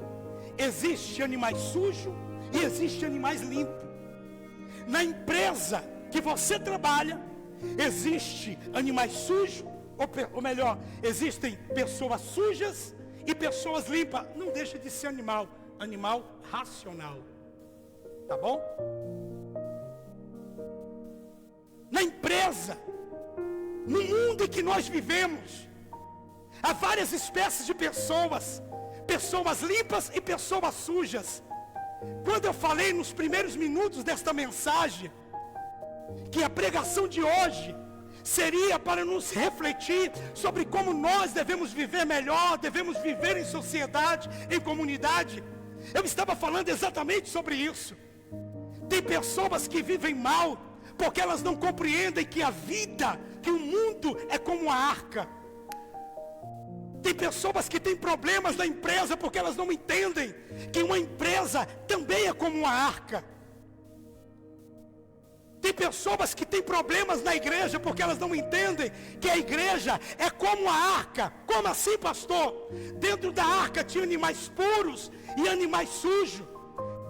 existe animais sujos e existe animais limpos. Na empresa que você trabalha, existe animais sujos, ou melhor, existem pessoas sujas e pessoas limpas. Não deixa de ser animal racional. Tá bom? Na empresa, no mundo em que nós vivemos, há várias espécies de pessoas. Pessoas limpas e pessoas sujas. Quando eu falei nos primeiros minutos desta mensagem que a pregação de hoje seria para nos refletir sobre como nós devemos viver melhor, devemos viver em sociedade, em comunidade, eu estava falando exatamente sobre isso. Tem pessoas que vivem mal porque elas não compreendem que a vida, que o mundo é como uma arca. Tem pessoas que têm problemas na empresa porque elas não entendem que uma empresa também é como uma arca. Tem pessoas que têm problemas na igreja porque elas não entendem que a igreja é como a arca. Como assim, pastor? Dentro da arca tinha animais puros e animais sujos.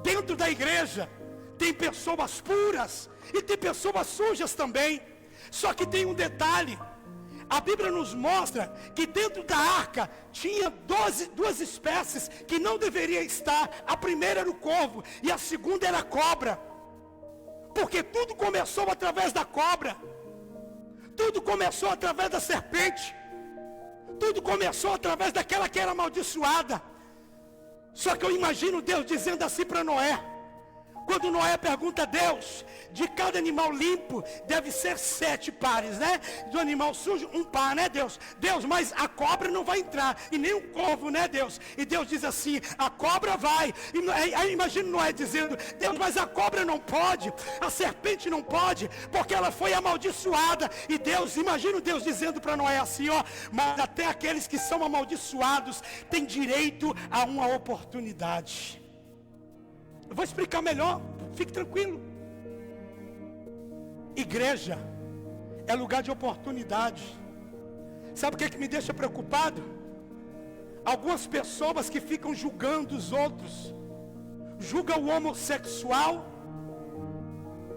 Dentro da igreja tem pessoas puras e tem pessoas sujas também. Só que tem um detalhe. A Bíblia nos mostra que dentro da arca tinha duas espécies que não deveriam estar. A primeira era o corvo e a segunda era a cobra. Porque tudo começou através da cobra. Tudo começou através da serpente. Tudo começou através daquela que era amaldiçoada. Só que eu imagino Deus dizendo assim para Noé. Quando Noé pergunta a Deus, de cada animal limpo, deve ser 7 pares, né? Do animal sujo, 1 par, né, Deus? Deus, mas a cobra não vai entrar, e nem o corvo, né, Deus? E Deus diz assim, a cobra vai. E aí imagina Noé dizendo, Deus, mas a cobra não pode, a serpente não pode, porque ela foi amaldiçoada. E Deus, imagina Deus dizendo para Noé assim, ó, mas até aqueles que são amaldiçoados têm direito a uma oportunidade. Eu vou explicar melhor, fique tranquilo. Igreja é lugar de oportunidade. Sabe o que me deixa preocupado? Algumas pessoas que ficam julgando os outros, julgam o homossexual,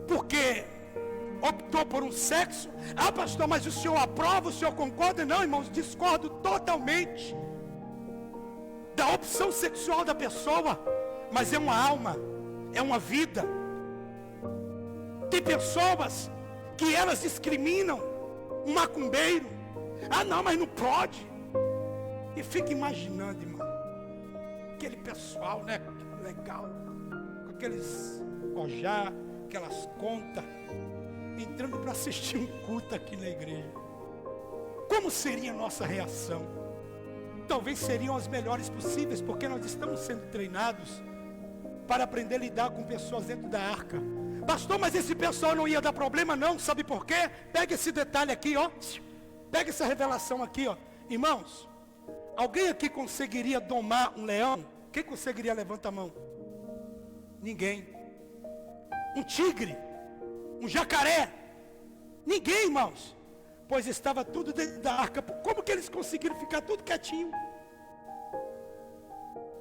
porque optou por um sexo. Ah, pastor, mas o senhor aprova, o senhor concorda? Não, irmãos, discordo totalmente da opção sexual da pessoa, mas é uma alma, é uma vida. Tem pessoas que elas discriminam um macumbeiro. Ah, não, mas não pode. E fica imaginando, irmão, aquele pessoal, né, legal, com aqueles ojá, aquelas contas, entrando para assistir um culto aqui na igreja. Como seria a nossa reação? Talvez seriam as melhores possíveis, porque nós estamos sendo treinados para aprender a lidar com pessoas dentro da arca. Pastor, mas esse pessoal não ia dar problema não, sabe por quê? Pega esse detalhe aqui, ó. Pega essa revelação aqui, ó. Irmãos, alguém aqui conseguiria domar um leão? Quem conseguiria? Levanta a mão. Ninguém. Um tigre? Um jacaré? Ninguém, irmãos. Pois estava tudo dentro da arca. Como que eles conseguiram ficar tudo quietinho?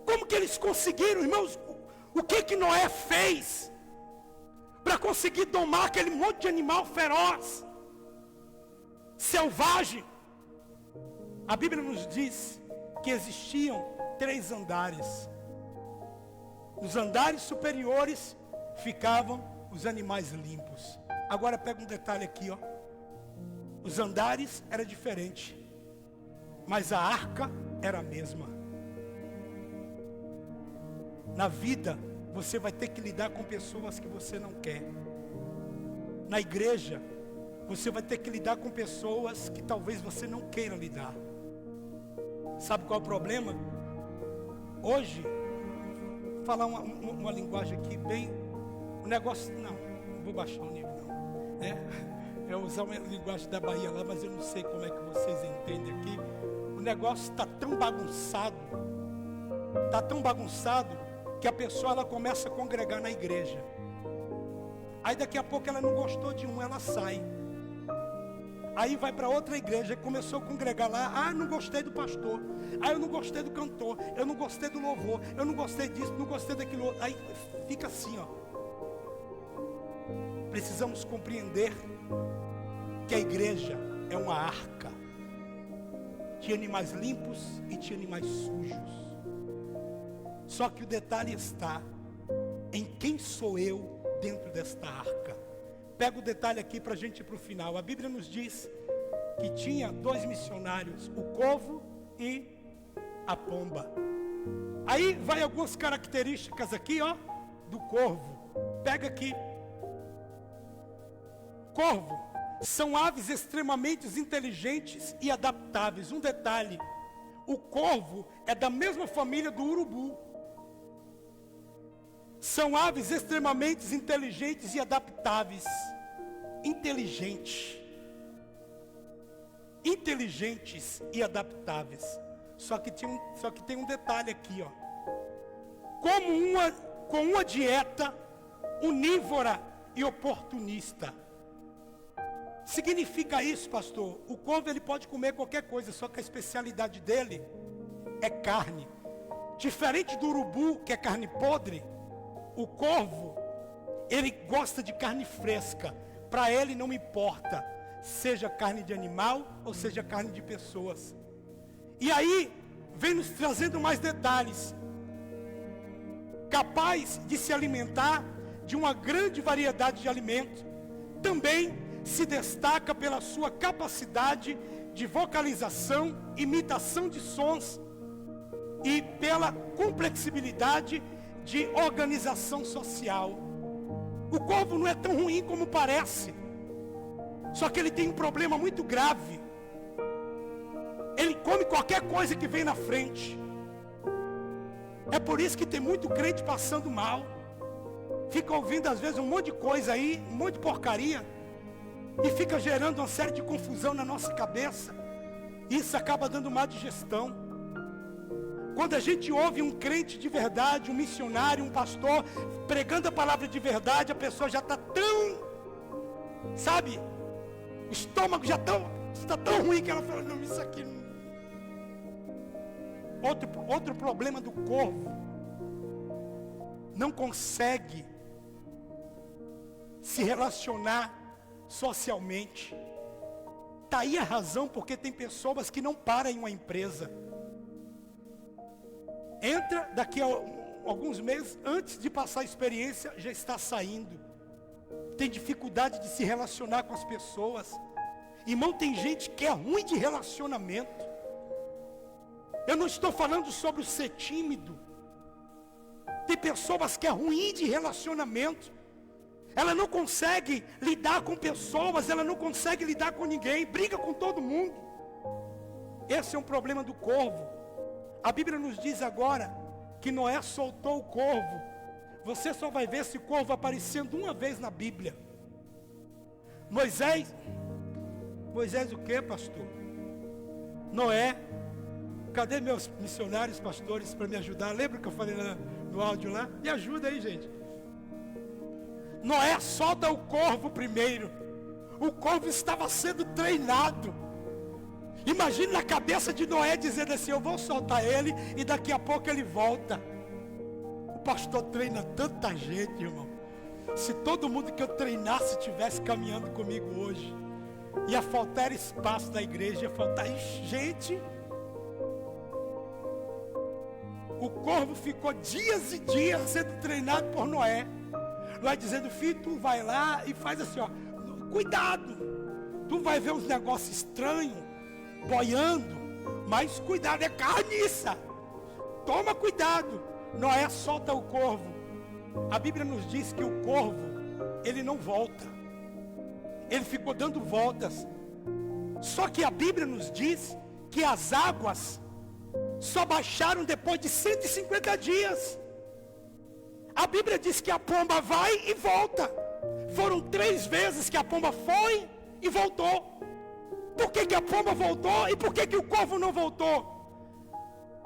Como que eles conseguiram, irmãos? O que que Noé fez para conseguir domar aquele monte de animal feroz, selvagem? A Bíblia nos diz que existiam 3 andares. Nos andares superiores ficavam os animais limpos. Agora pega um detalhe aqui, ó. Os andares eram diferentes, mas a arca era a mesma. Na vida, você vai ter que lidar com pessoas que você não quer. Na igreja, você vai ter que lidar com pessoas que talvez você não queira lidar. Sabe qual é o problema? Hoje, vou falar uma linguagem aqui bem... O negócio... Não vou baixar o nível não. Eu usar uma linguagem da Bahia lá, mas eu não sei como é que vocês entendem aqui. O negócio está tão bagunçado. Está tão bagunçado que a pessoa ela começa a congregar na igreja. Aí daqui a pouco ela não gostou de um, ela sai. Aí vai para outra igreja, começou a congregar lá. Ah, não gostei do pastor. Ah, eu não gostei do cantor. Eu não gostei do louvor. Eu não gostei disso, não gostei daquilo outro. Aí fica assim, ó. Precisamos compreender que a igreja é uma arca. Tinha animais limpos e tinha animais sujos. Só que o detalhe está em quem sou eu dentro desta arca. Pega o detalhe aqui para a gente ir para o final. A Bíblia nos diz que tinha 2 missionários, o corvo e a pomba. Aí vai algumas características aqui, ó, do corvo. Pega aqui. Corvo são aves extremamente inteligentes e adaptáveis. Um detalhe: o corvo é da mesma família do urubu. São aves extremamente inteligentes e adaptáveis. Inteligentes e adaptáveis. Só que tem um detalhe aqui, ó. Com uma dieta onívora e oportunista. Significa isso, pastor? O corvo ele pode comer qualquer coisa, só que a especialidade dele é carne. Diferente do urubu, que é carne podre, o corvo, ele gosta de carne fresca. Para ele não importa, seja carne de animal ou seja carne de pessoas. E aí, vem nos trazendo mais detalhes. Capaz de se alimentar de uma grande variedade de alimentos. Também se destaca pela sua capacidade de vocalização, imitação de sons e pela complexibilidade de organização social. O corvo não é tão ruim como parece, só que ele tem um problema muito grave. Ele come qualquer coisa que vem na frente. É por isso que tem muito crente passando mal, fica ouvindo às vezes um monte de coisa aí, um monte de porcaria, e fica gerando uma série de confusão na nossa cabeça. Isso acaba dando má digestão. Quando a gente ouve um crente de verdade, um missionário, um pastor, pregando a palavra de verdade, a pessoa já está tão, sabe, o estômago já está tão ruim que ela fala, não, isso aqui não. Outro problema do corvo: não consegue se relacionar socialmente. Está aí a razão porque tem pessoas que não param em uma empresa. Entra, daqui a alguns meses, antes de passar a experiência, já está saindo. Tem dificuldade de se relacionar com as pessoas. Irmão, tem gente que é ruim de relacionamento. Eu não estou falando sobre o ser tímido. Tem pessoas que é ruim de relacionamento. Ela não consegue lidar com pessoas, ela não consegue lidar com ninguém, briga com todo mundo. Esse é um problema do corvo. A Bíblia nos diz agora que Noé soltou o corvo. Você só vai ver esse corvo aparecendo uma vez na Bíblia. Moisés o que, pastor? Noé. Cadê meus missionários, pastores, para me ajudar? Lembra que eu falei no áudio lá? Me ajuda aí, gente. Noé solta o corvo primeiro. O corvo estava sendo treinado. Imagine na cabeça de Noé dizendo assim: eu vou soltar ele e daqui a pouco ele volta. O pastor treina tanta gente, irmão. Se todo mundo que eu treinasse estivesse caminhando comigo hoje, ia faltar espaço na igreja, ia faltar gente. O corvo ficou dias e dias sendo treinado por Noé. Noé dizendo: filho, tu vai lá e faz assim, ó, cuidado, tu vai ver uns negócios estranhos, boiando, mas cuidado, é carniça, toma cuidado. Noé solta o corvo. A Bíblia nos diz que o corvo, ele não volta, ele ficou dando voltas. Só que a Bíblia nos diz que as águas só baixaram depois de 150 dias. A Bíblia diz que a pomba vai e volta. Foram 3 vezes que a pomba foi e voltou. Por que a pomba voltou e por que o corvo não voltou?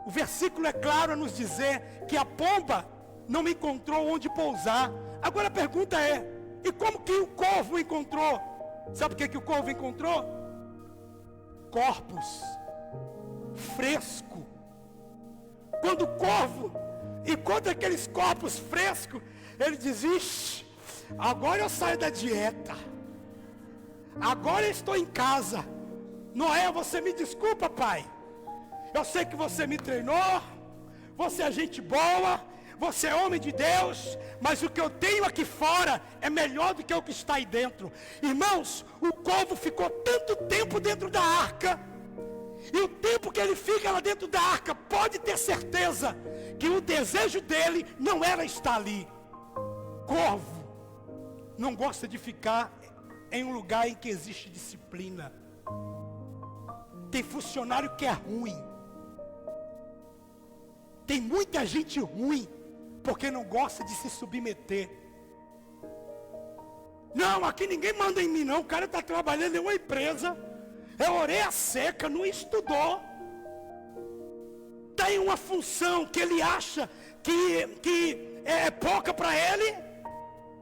O versículo é claro a nos dizer que a pomba não encontrou onde pousar. Agora a pergunta é: e como que o corvo encontrou? Sabe o que o corvo encontrou? Corpos fresco. Quando o corvo encontra aqueles corpos frescos, ele diz: ixi, agora eu saio da dieta, agora eu estou em casa. Noé, você me desculpa, pai, eu sei que você me treinou, você é gente boa, você é homem de Deus, mas o que eu tenho aqui fora é melhor do que o que está aí dentro. Irmãos, o corvo ficou tanto tempo dentro da arca, e o tempo que ele fica lá dentro da arca, pode ter certeza que o desejo dele não era estar ali. Corvo não gosta de ficar em um lugar em que existe disciplina. Tem funcionário que é ruim. Tem muita gente ruim porque não gosta de se submeter. Não, aqui ninguém manda em mim não. O cara está trabalhando em uma empresa, é orelha seca, não estudou. Tem uma função que ele acha que é pouca para ele,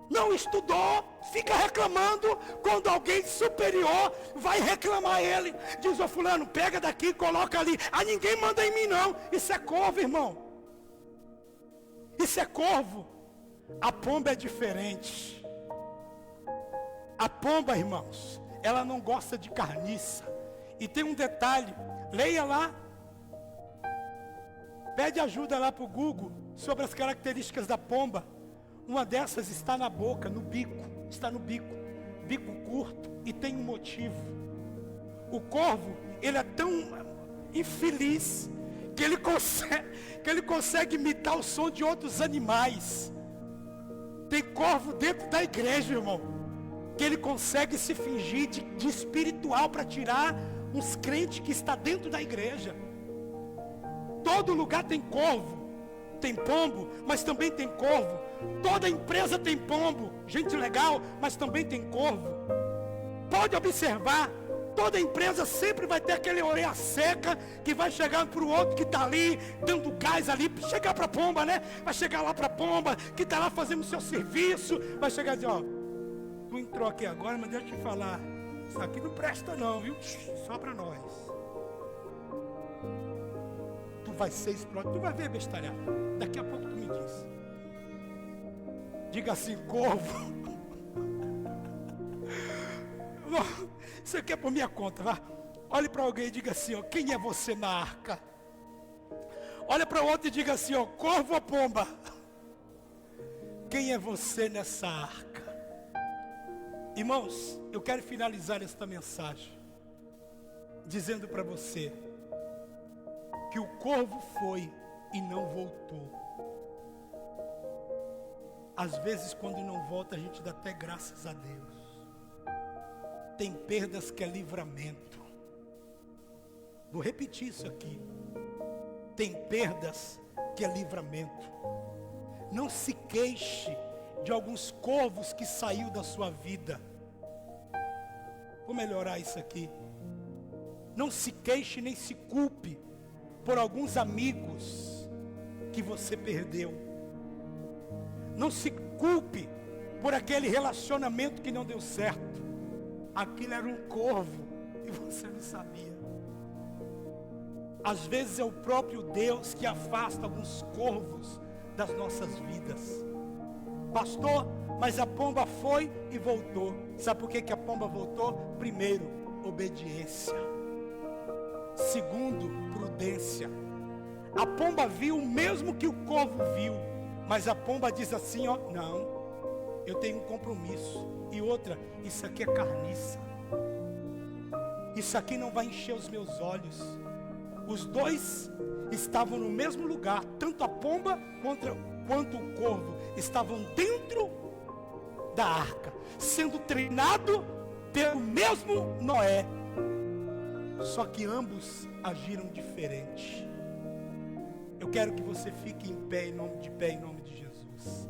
não estudou, fica reclamando. Quando alguém superior vai reclamar ele, diz: ô fulano, pega daqui, coloca ali. Ah, ninguém manda em mim não. Isso é corvo, irmão. Isso é corvo. A pomba é diferente. A pomba, irmãos, ela não gosta de carniça. E tem um detalhe, leia lá, pede ajuda lá para o Google sobre as características da pomba. Uma dessas está na boca, no bico, está no bico, bico curto, e tem um motivo. O corvo, ele é tão infeliz que ele consegue imitar o som de outros animais. Tem corvo dentro da igreja, irmão, que ele consegue se fingir de espiritual para tirar uns crentes que está dentro da igreja. Todo lugar tem corvo, tem pombo, mas também tem corvo. Toda empresa tem pombo, gente legal, mas também tem corvo. Pode observar, toda empresa sempre vai ter aquele orelha seca que vai chegar para o outro que está ali, dando gás ali, chegar para a pomba, né? Vai chegar lá para a pomba, que está lá fazendo o seu serviço, vai chegar e dizer: ó, tu entrou aqui agora, mas deixa eu te falar, isso aqui não presta não, viu? Só para nós. Tu vai ser explodido. Tu vai ver, bestalhado. Daqui a pouco tu me diz. Diga assim, corvo. Isso aqui é por minha conta, vá. Olhe para alguém e diga assim, ó, quem é você na arca? Olha para o outro e diga assim, ó, corvo ou pomba? Quem é você nessa arca? Irmãos, eu quero finalizar esta mensagem dizendo para você que o corvo foi e não voltou. Às vezes quando não volta a gente dá até graças a Deus. Tem perdas que é livramento. Vou repetir isso aqui. Tem perdas que é livramento. Não se queixe de alguns corvos que saiu da sua vida. Vou melhorar isso aqui. Não se queixe nem se culpe por alguns amigos que você perdeu. Não se culpe por aquele relacionamento que não deu certo. Aquilo era um corvo e você não sabia. Às vezes é o próprio Deus que afasta alguns corvos das nossas vidas. Pastor, mas a pomba foi e voltou. Sabe por que a pomba voltou? Primeiro, obediência. Segundo, prudência. A pomba viu o mesmo que o corvo viu, mas a pomba diz assim, ó, não, eu tenho um compromisso. E outra, isso aqui é carniça. Isso aqui não vai encher os meus olhos. Os dois estavam no mesmo lugar, tanto a pomba quanto o corvo estavam dentro da arca, sendo treinado pelo mesmo Noé. Só que ambos agiram diferente. Eu quero que você fique em pé em nome de Jesus.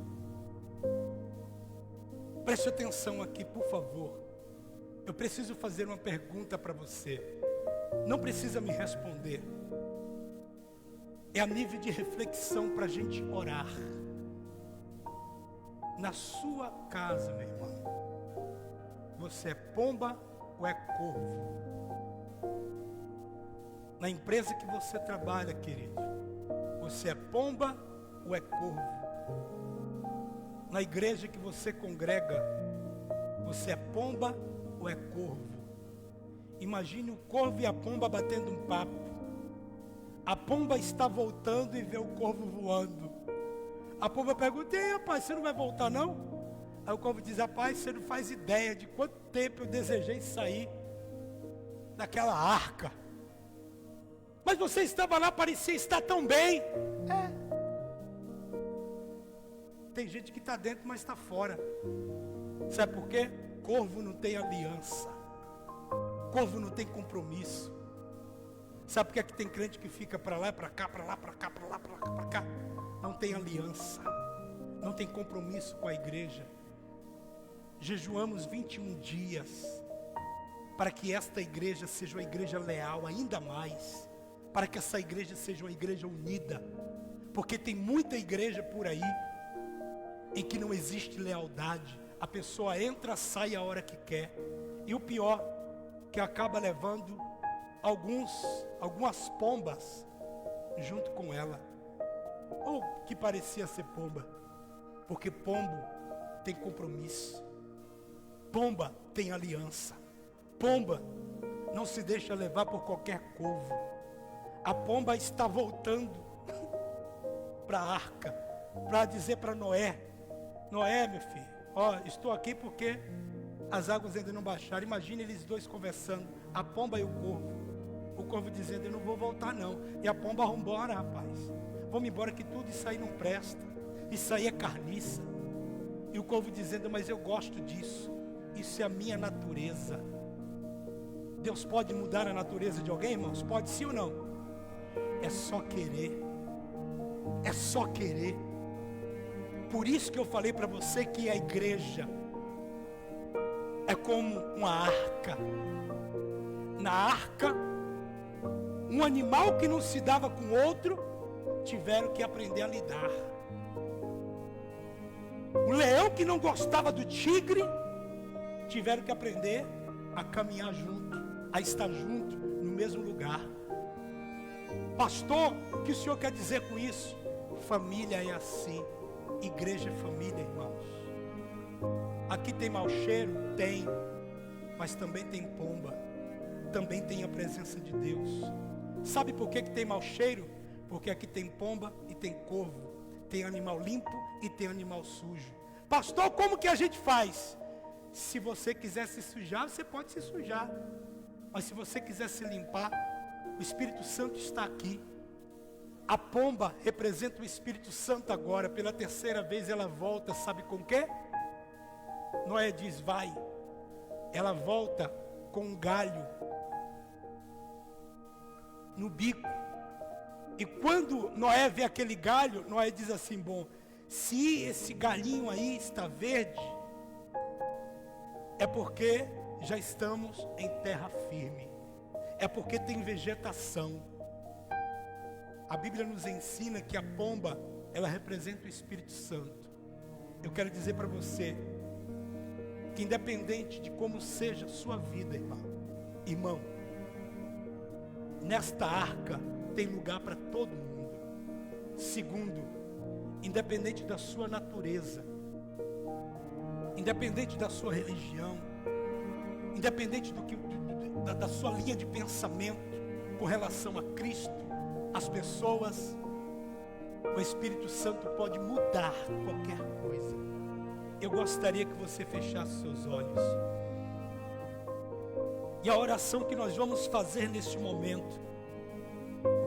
Preste atenção aqui, por favor. Eu preciso fazer uma pergunta para você. Não precisa me responder. É a nível de reflexão para a gente orar. Na sua casa, meu irmão, você é pomba ou é corvo? Na empresa que você trabalha, querido, você é pomba ou é corvo? Na igreja que você congrega, você é pomba ou é corvo? Imagine o corvo e a pomba batendo um papo. A pomba está voltando e vê o corvo voando. A pomba pergunta, ei rapaz, você não vai voltar não? Aí o corvo diz, rapaz, você não faz ideia de quanto tempo eu desejei sair daquela arca. Mas você estava lá, parecia estar tão bem. É. Tem gente que está dentro, mas está fora. Sabe por quê? Corvo não tem aliança. Corvo não tem compromisso. Sabe por que é que tem crente que fica para lá, para cá, para lá, para cá, para lá, para cá, para cá? Não tem aliança. Não tem compromisso com a igreja. Jejuamos 21 dias para que esta igreja seja uma igreja leal ainda mais. Para que essa igreja seja uma igreja unida. Porque tem muita igreja por aí em que não existe lealdade. A pessoa entra, sai a hora que quer. E o pior, que acaba levando algumas pombas junto com ela. Ou que parecia ser pomba. Porque pombo tem compromisso. Pomba tem aliança. Pomba não se deixa levar por qualquer corvo. A pomba está voltando para a arca, para dizer para Noé, Noé, meu filho, ó, estou aqui porque as águas ainda não baixaram. Imagine eles dois conversando, a pomba e o corvo dizendo, eu não vou voltar não. E a pomba, vamos embora, rapaz, vamos embora que tudo isso aí não presta, isso aí é carniça. E o corvo dizendo, mas eu gosto disso, isso é a minha natureza. Deus pode mudar a natureza de alguém, irmãos? Pode sim ou não? É só querer. É só querer. Por isso que eu falei para você que a igreja é como uma arca. Na arca, um animal que não se dava com outro, tiveram que aprender a lidar. O leão que não gostava do tigre, tiveram que aprender a caminhar junto, a estar junto no mesmo lugar. Pastor, o que o senhor quer dizer com isso? Família é assim. Igreja é família, irmãos. Aqui tem mau cheiro? Tem. Mas também tem pomba. Também tem a presença de Deus. Sabe por que tem mau cheiro? Porque aqui tem pomba e tem corvo. Tem animal limpo e tem animal sujo. Pastor, como que a gente faz? Se você quiser se sujar, você pode se sujar. Mas se você quiser se limpar, o Espírito Santo está aqui. A pomba representa o Espírito Santo agora. Pela terceira vez ela volta, sabe com o quê? Noé diz, vai. Ela volta com um galho no bico. E quando Noé vê aquele galho, Noé diz assim, bom, se esse galinho aí está verde, é porque já estamos em terra firme. É porque tem vegetação. A Bíblia nos ensina que a pomba, ela representa o Espírito Santo. Eu quero dizer para você, que independente de como seja a sua vida, irmão, nesta arca tem lugar para todo mundo. Segundo, independente da sua natureza, independente da sua religião, independente da sua linha de pensamento com relação a Cristo, as pessoas, o Espírito Santo pode mudar qualquer coisa. Eu gostaria que você fechasse seus olhos. E a oração que nós vamos fazer neste momento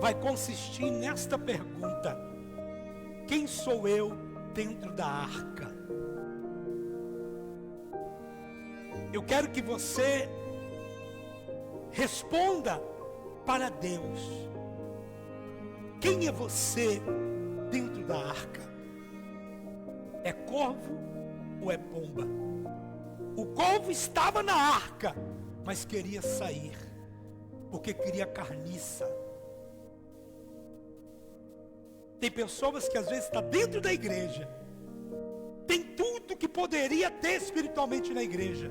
vai consistir nesta pergunta: quem sou eu dentro da arca? Eu quero que você responda para Deus. Quem é você dentro da arca? É corvo ou é pomba? O corvo estava na arca, mas queria sair, porque queria carniça. Tem pessoas que às vezes estão dentro da igreja, tem tudo que poderia ter espiritualmente na igreja,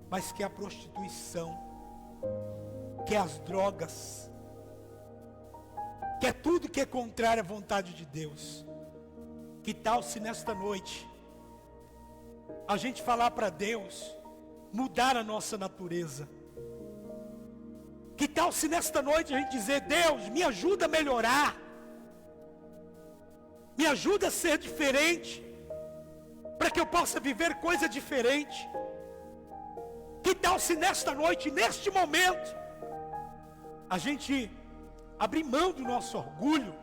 mas quer a prostituição, quer as drogas, quer tudo que é contrário à vontade de Deus. Que tal se nesta noite a gente falar para Deus mudar a nossa natureza? Que tal se nesta noite a gente dizer: Deus, me ajuda a melhorar, me ajuda a ser diferente, para que eu possa viver coisa diferente? Que tal se nesta noite, neste momento, a gente abrir mão do nosso orgulho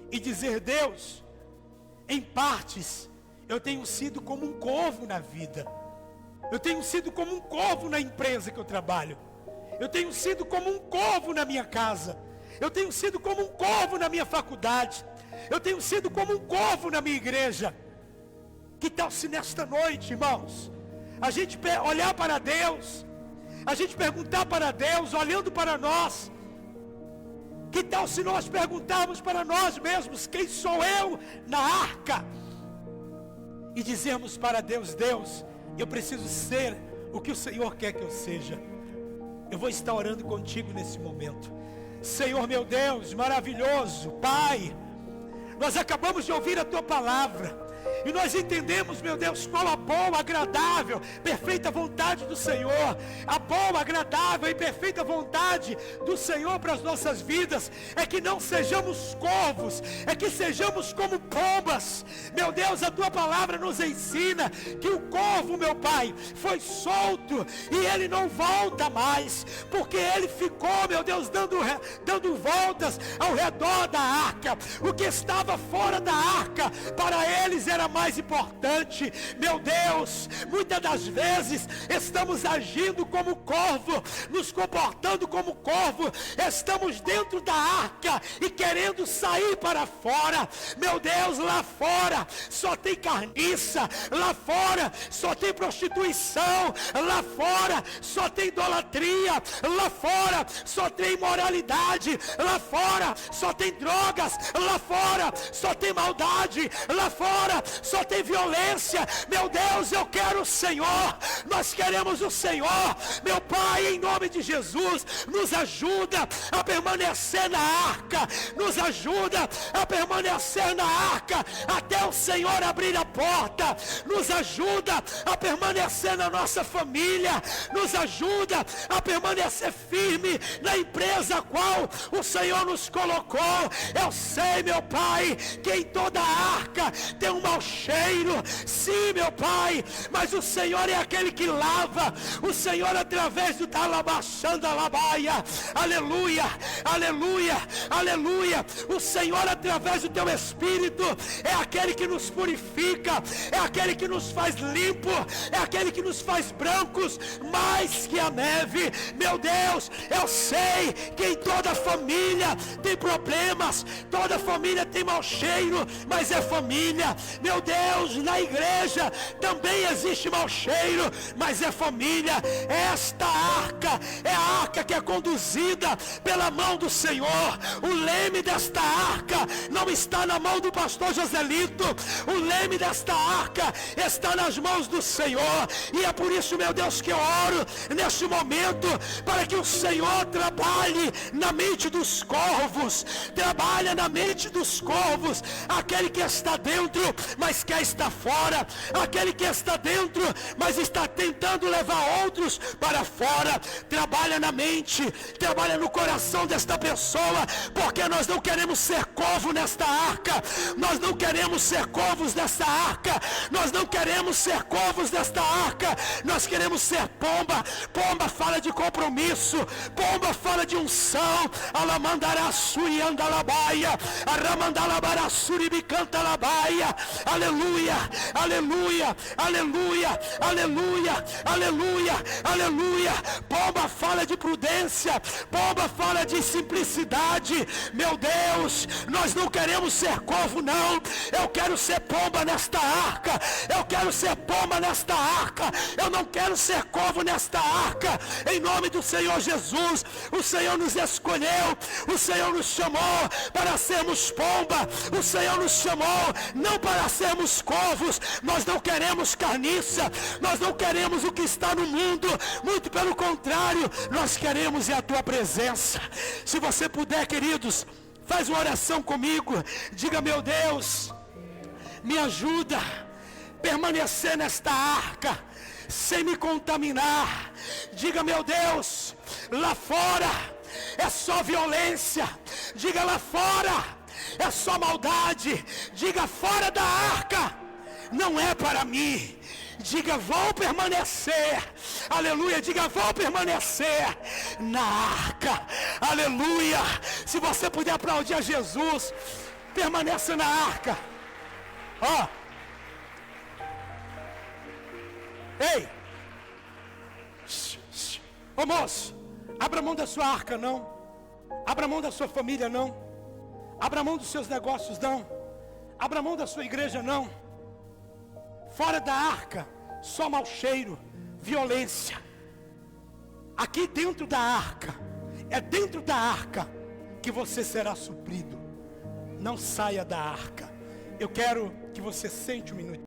e dizer: Deus, em partes eu tenho sido como um corvo na vida, eu tenho sido como um corvo na empresa que eu trabalho, eu tenho sido como um corvo na minha casa, eu tenho sido como um corvo na minha faculdade, eu tenho sido como um corvo na minha igreja. Que tal se nesta noite, irmãos, a gente olhar para Deus, a gente perguntar para Deus, olhando para nós? Que tal se nós perguntarmos para nós mesmos: quem sou eu na arca? E dizermos para Deus: Deus, eu preciso ser o que o Senhor quer que eu seja. Eu vou estar orando contigo nesse momento. Senhor meu Deus, maravilhoso Pai, nós acabamos de ouvir a tua palavra, e nós entendemos, meu Deus, qual a boa, agradável, perfeita vontade do Senhor. A boa, agradável e perfeita vontade do Senhor para as nossas vidas é que não sejamos corvos, é que sejamos como pombas. Meu Deus, a tua palavra nos ensina que o corvo, meu Pai, foi solto e ele não volta mais, porque ele ficou, meu Deus, dando voltas ao redor da arca. O que estava fora da arca para eles era mais importante. Meu Deus, muitas das vezes estamos agindo como corvo, nos comportando como corvo, estamos dentro da arca e querendo sair para fora. Meu Deus, lá fora só tem carniça, lá fora só tem prostituição, lá fora só tem idolatria, lá fora só tem imoralidade, lá fora só tem drogas, lá fora só tem maldade, lá fora só tem violência. Meu Deus, eu quero o Senhor, nós queremos o Senhor. Meu Pai, em nome de Jesus, nos ajuda a permanecer na arca, nos ajuda a permanecer na arca até o Senhor abrir a porta, nos ajuda a permanecer na nossa família, nos ajuda a permanecer firme na empresa a qual o Senhor nos colocou. Eu sei, meu Pai, que em toda arca tem um mau cheiro, sim, meu Pai, mas o Senhor é aquele que lava, o Senhor através do talabaxanda labaia, aleluia, aleluia, aleluia, o Senhor através do teu Espírito é aquele que nos purifica, é aquele que nos faz limpo, é aquele que nos faz brancos mais que a neve. Meu Deus, eu sei que em toda família tem problemas, toda família tem mau cheiro, mas é família. Meu Deus, na igreja também existe mau cheiro, mas é família. Esta arca é a arca que é conduzida pela mão do Senhor. O leme desta arca não está na mão do pastor Joselito, o leme desta arca está nas mãos do Senhor, e é por isso, meu Deus, que eu oro neste momento, para que o Senhor trabalhe na mente dos corvos, trabalha na mente dos corvos, aquele que está dentro, mas quer estar fora, aquele que está dentro, mas está tentando levar outros para fora, trabalha na mente, trabalha no coração desta pessoa, porque nós não queremos ser corvo nesta arca, nós não queremos ser corvos nesta arca, nós não queremos ser corvos nesta arca, nós queremos ser pomba. Pomba fala de compromisso, pomba fala de unção. Alamandaraçuri andalabaia, aramandalabaraçuri bicanta labaia, aleluia, aleluia, aleluia, aleluia, aleluia, aleluia. Pomba fala de prudência, pomba fala de simplicidade. Meu Deus, nós não queremos ser corvo, não. Eu quero ser pomba nesta arca, eu quero ser pomba nesta arca, eu não quero ser corvo nesta arca. Em nome do Senhor Jesus, o Senhor nos escolheu, o Senhor nos chamou para sermos pomba, o Senhor nos chamou não para sermos corvos. Nós não queremos carniça, nós não queremos o que está no mundo, muito pelo contrário, nós queremos a tua presença. Se você puder, queridos, faz uma oração comigo, diga: meu Deus, me ajuda a permanecer nesta arca, sem me contaminar. Diga: meu Deus, lá fora é só violência. Diga: lá fora é só maldade. Diga: fora da arca não é para mim. Diga: vou permanecer, aleluia. Diga: vou permanecer na arca, aleluia. Se você puder aplaudir a Jesus, permaneça na arca. Ó, ei, ô moço, abra mão da sua arca, não. Abra mão da sua família, não. Abra mão dos seus negócios, não. Abra mão da sua igreja, não. Fora da arca, só mau cheiro, violência. Aqui dentro da arca, é dentro da arca que você será suprido. Não saia da arca. Eu quero que você sente um minuto.